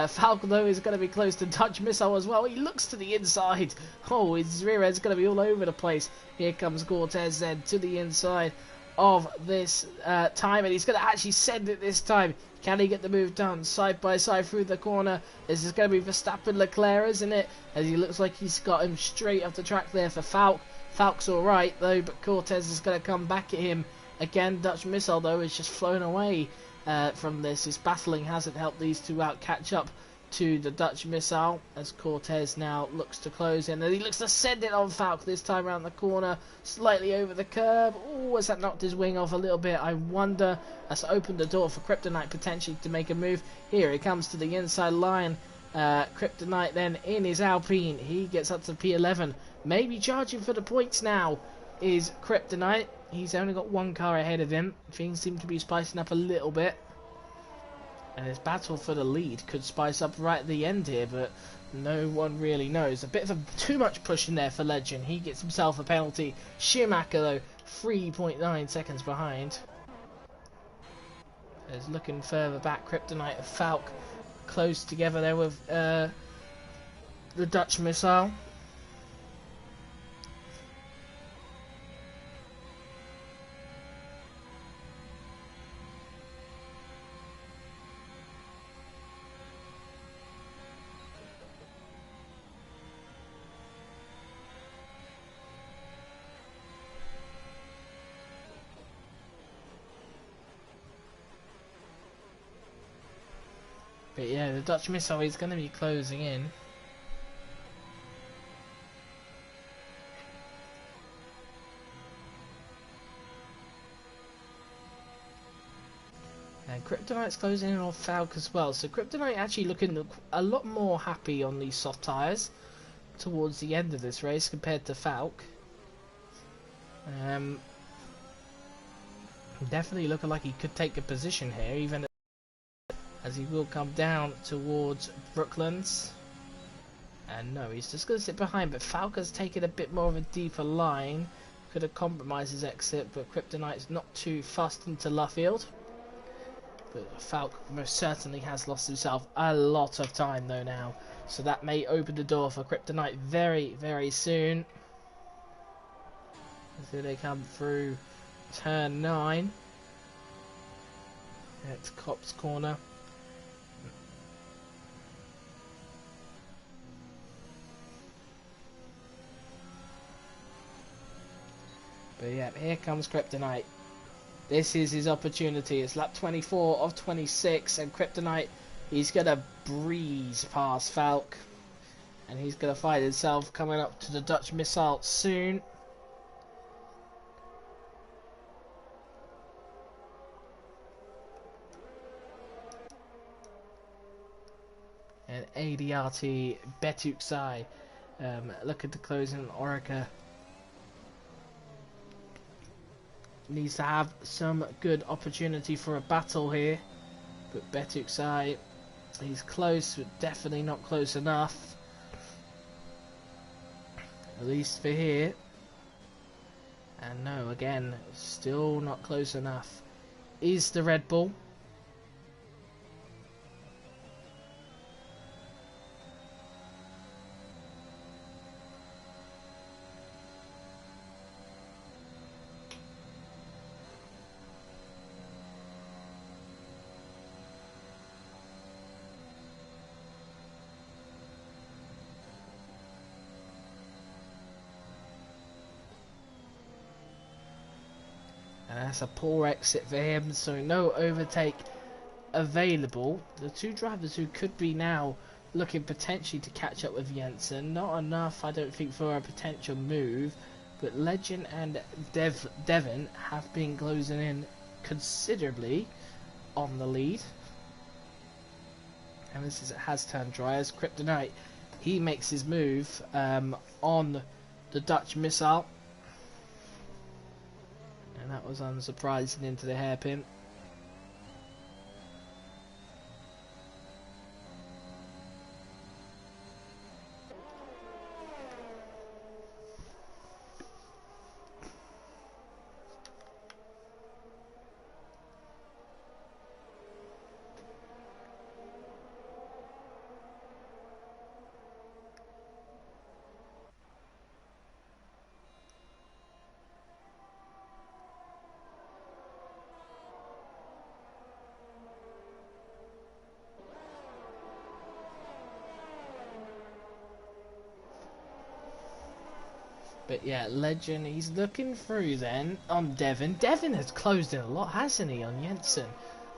Falk, though, is going to be close to Dutch missile as well. He looks to the inside. Oh, his rear end's going to be all over the place. Here comes Cortez then to the inside of this time, and he's going to actually send it this time. Can he get the move done side by side through the corner? This is going to be Verstappen Leclerc, isn't it? As he looks like he's got him straight off the track there for Falk. Falk's alright though, but Cortez is going to come back at him Again, Dutch missile though is just flown away from this. His battling hasn't helped these two out catch up to the Dutch missile as Cortez now looks to close in, and he looks to send it on Falk this time around the corner, slightly over the curb. Oh, has that knocked his wing off a little bit? I wonder. That's opened the door for Kryptonite potentially to make a move. Here he comes to the inside line. Kryptonite then in his Alpine. He gets up to P11. Maybe charging for the points now is Kryptonite. He's only got one car ahead of him. Things seem to be spicing up a little bit. And his battle for the lead could spice up right at the end here, but no one really knows. A bit of too much push in there for Legend. He gets himself a penalty. Schumacher, though, 3.9 seconds behind. Is looking further back. Kryptonite and Falk close together there with the Dutch missile. But yeah, the Dutch missile is going to be closing in. And Kryptonite's closing in on Falk as well. So Kryptonite actually looking a lot more happy on these soft tyres towards the end of this race compared to Falk. Definitely looking like he could take a position here, even as he will come down towards Brooklands. And no, he's just going to sit behind, but Falk has taken a bit more of a deeper line. Could have compromised his exit, but Kryptonite's not too fussed into Luffield. But Falk most certainly has lost himself a lot of time though now. So that may open the door for Kryptonite very, very soon. As here they come through turn 9. It's Cop's corner. But yeah, here comes Kryptonite. This is his opportunity. It's lap 24 of 26, and Kryptonite, he's going to breeze past Falk. And he's going to find himself coming up to the Dutch missile soon. And ADRT Betuksai looking to close in Orica. Needs to have some good opportunity for a battle here, but Betuksai, he's close, but definitely not close enough, at least for here. And no, again, still not close enough. Is the Red Bull? And that's a poor exit for him, so no overtake available. The two drivers who could be now looking potentially to catch up with Jensen, not enough I don't think for a potential move, but Legend and Devon have been closing in considerably on the lead. And this is, it has turned dry as Kryptonite, he makes his move on the Dutch missile. And that was unsurprising into the hairpin. But yeah, Legend, he's looking through then on Devon. Devon has closed in a lot, hasn't he, on Jensen?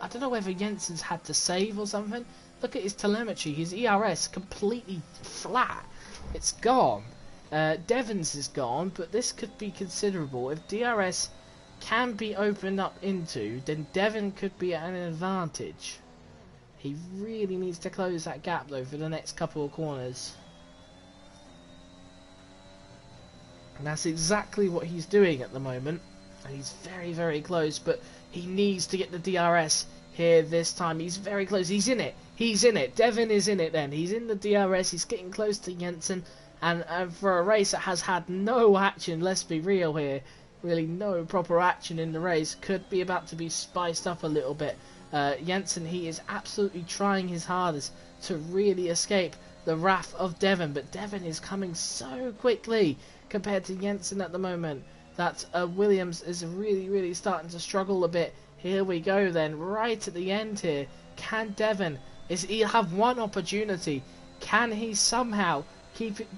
I don't know whether Jensen's had to save or something. Look at his telemetry, his ERS completely flat. It's gone. Devon's is gone, but this could be considerable. If DRS can be opened up into, then Devon could be at an advantage. He really needs to close that gap though for the next couple of corners. And that's exactly what he's doing at the moment. And he's very, very close, but he needs to get the DRS here this time. He's very close. He's in it. He's in it. Devon is in it then. He's in the DRS. He's getting close to Jensen. And for a race that has had no action, let's be real here, really no proper action in the race, could be about to be spiced up a little bit. Jensen, he is absolutely trying his hardest to really escape the wrath of Devon, but Devon is coming so quickly compared to Jensen at the moment that Williams is really starting to struggle a bit. Here we go then, right at the end here. Can Devon, he'll have one opportunity, can he somehow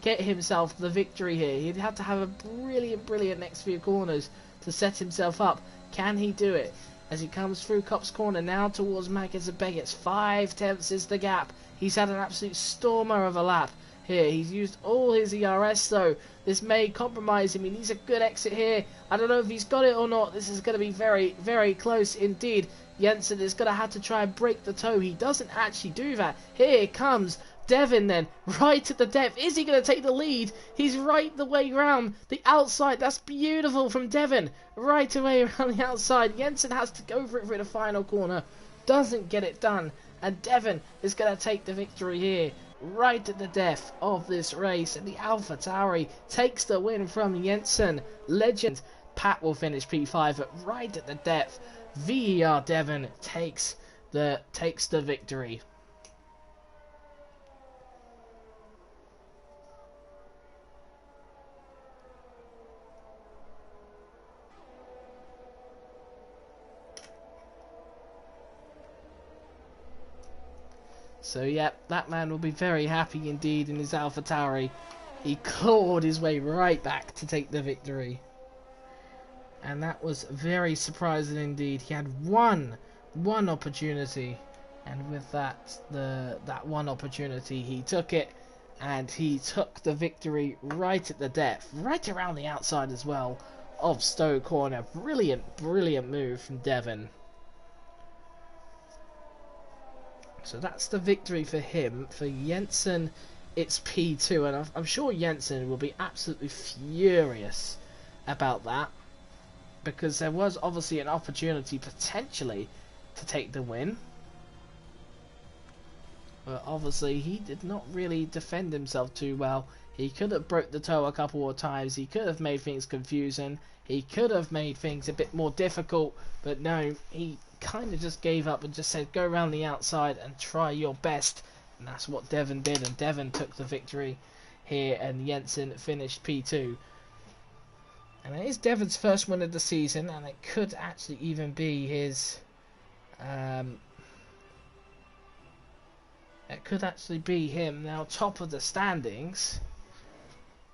get himself the victory here? He'd have to have a brilliant next few corners to set himself up. Can he do it? As he comes through Cop's corner now towards Maggots and Begets, 5/10 is the gap. He's had an absolute stormer of a lap here. He's used all his ERS though. This may compromise him. He needs a good exit here. I don't know if he's got it or not. This is going to be very close indeed. Jensen is going to have to try and break the toe. He doesn't actually do that. Here comes Devon then, right at the depth. Is he going to take the lead? He's right the way round the outside. That's beautiful from Devon. Right away around the outside. Jensen has to go for it for the final corner. Doesn't get it done. And Devon is going to take the victory here. Right at the depth of this race. And the AlphaTauri takes the win from Jensen. Legend. Pat will finish P5 but right at the depth. VER Devon takes the victory. So yeah, that man will be very happy indeed in his AlphaTauri. He clawed his way right back to take the victory. And that was very surprising indeed. He had one opportunity, and with that one opportunity he took it, and he took the victory right at the depth, right around the outside as well of Stowe Corner. Brilliant move from Devon. So that's the victory for him. For Jensen, it's P2, and I'm sure Jensen will be absolutely furious about that, because there was obviously an opportunity potentially to take the win. But obviously he did not really defend himself too well. He could have broke the toe a couple of times. He could have made things confusing. He could have made things a bit more difficult. But no, he kind of just gave up and just said, go around the outside and try your best. And that's what Devon did. And Devon took the victory here. And Jensen finished P2. And it is Devon's first win of the season. And it could actually even be his... it could actually be him now top of the standings.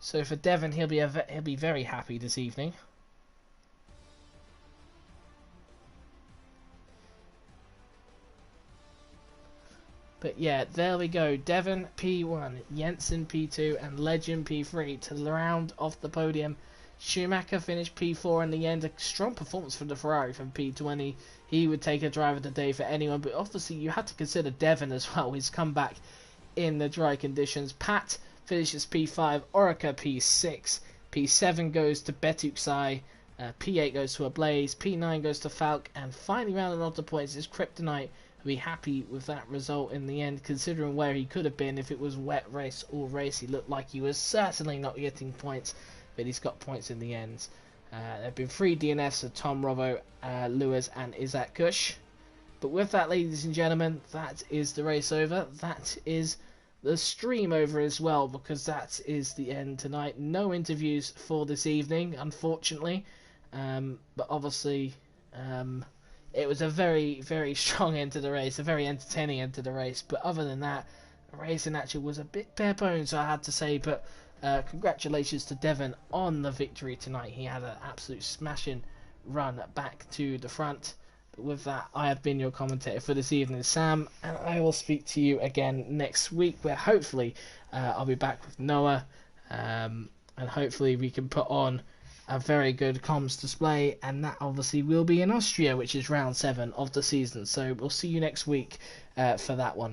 So for Devon, he'll be very happy this evening. But yeah, there we go. Devon P1, Jensen P2, and Legend P3 to round off the podium. Schumacher finished P4 in the end. A strong performance from the Ferrari from P20. He would take a driver of the day for anyone, but obviously you had to consider Devon as well. His comeback in the dry conditions. Pat finishes P5, Orica P6, P7 goes to Betuxai, P8 goes to Ablaze, P9 goes to Falk, and finally rounding off the points is Kryptonite. Be happy with that result in the end, considering where he could have been if it was wet race or race. He looked like he was certainly not getting points, but he's got points in the end. There have been 3 DNFs of Tom Rovo, Lewis and Isaac Kush. But with that, ladies and gentlemen, that is the race over. That is the stream over as well, because that is the end tonight. No interviews for this evening, unfortunately. But obviously... it was a very strong end to the race, a very entertaining end to the race. But other than that, the racing actually was a bit bare bones, I had to say. But Congratulations to Devon on the victory tonight. He had an absolute smashing run back to the front. But with that, I have been your commentator for this evening, Sam, and I will speak to you again next week, where hopefully I'll be back with Noah, and hopefully we can put on a very good comms display, and that obviously will be in Austria, which is round 7 of the season. So we'll see you next week for that one.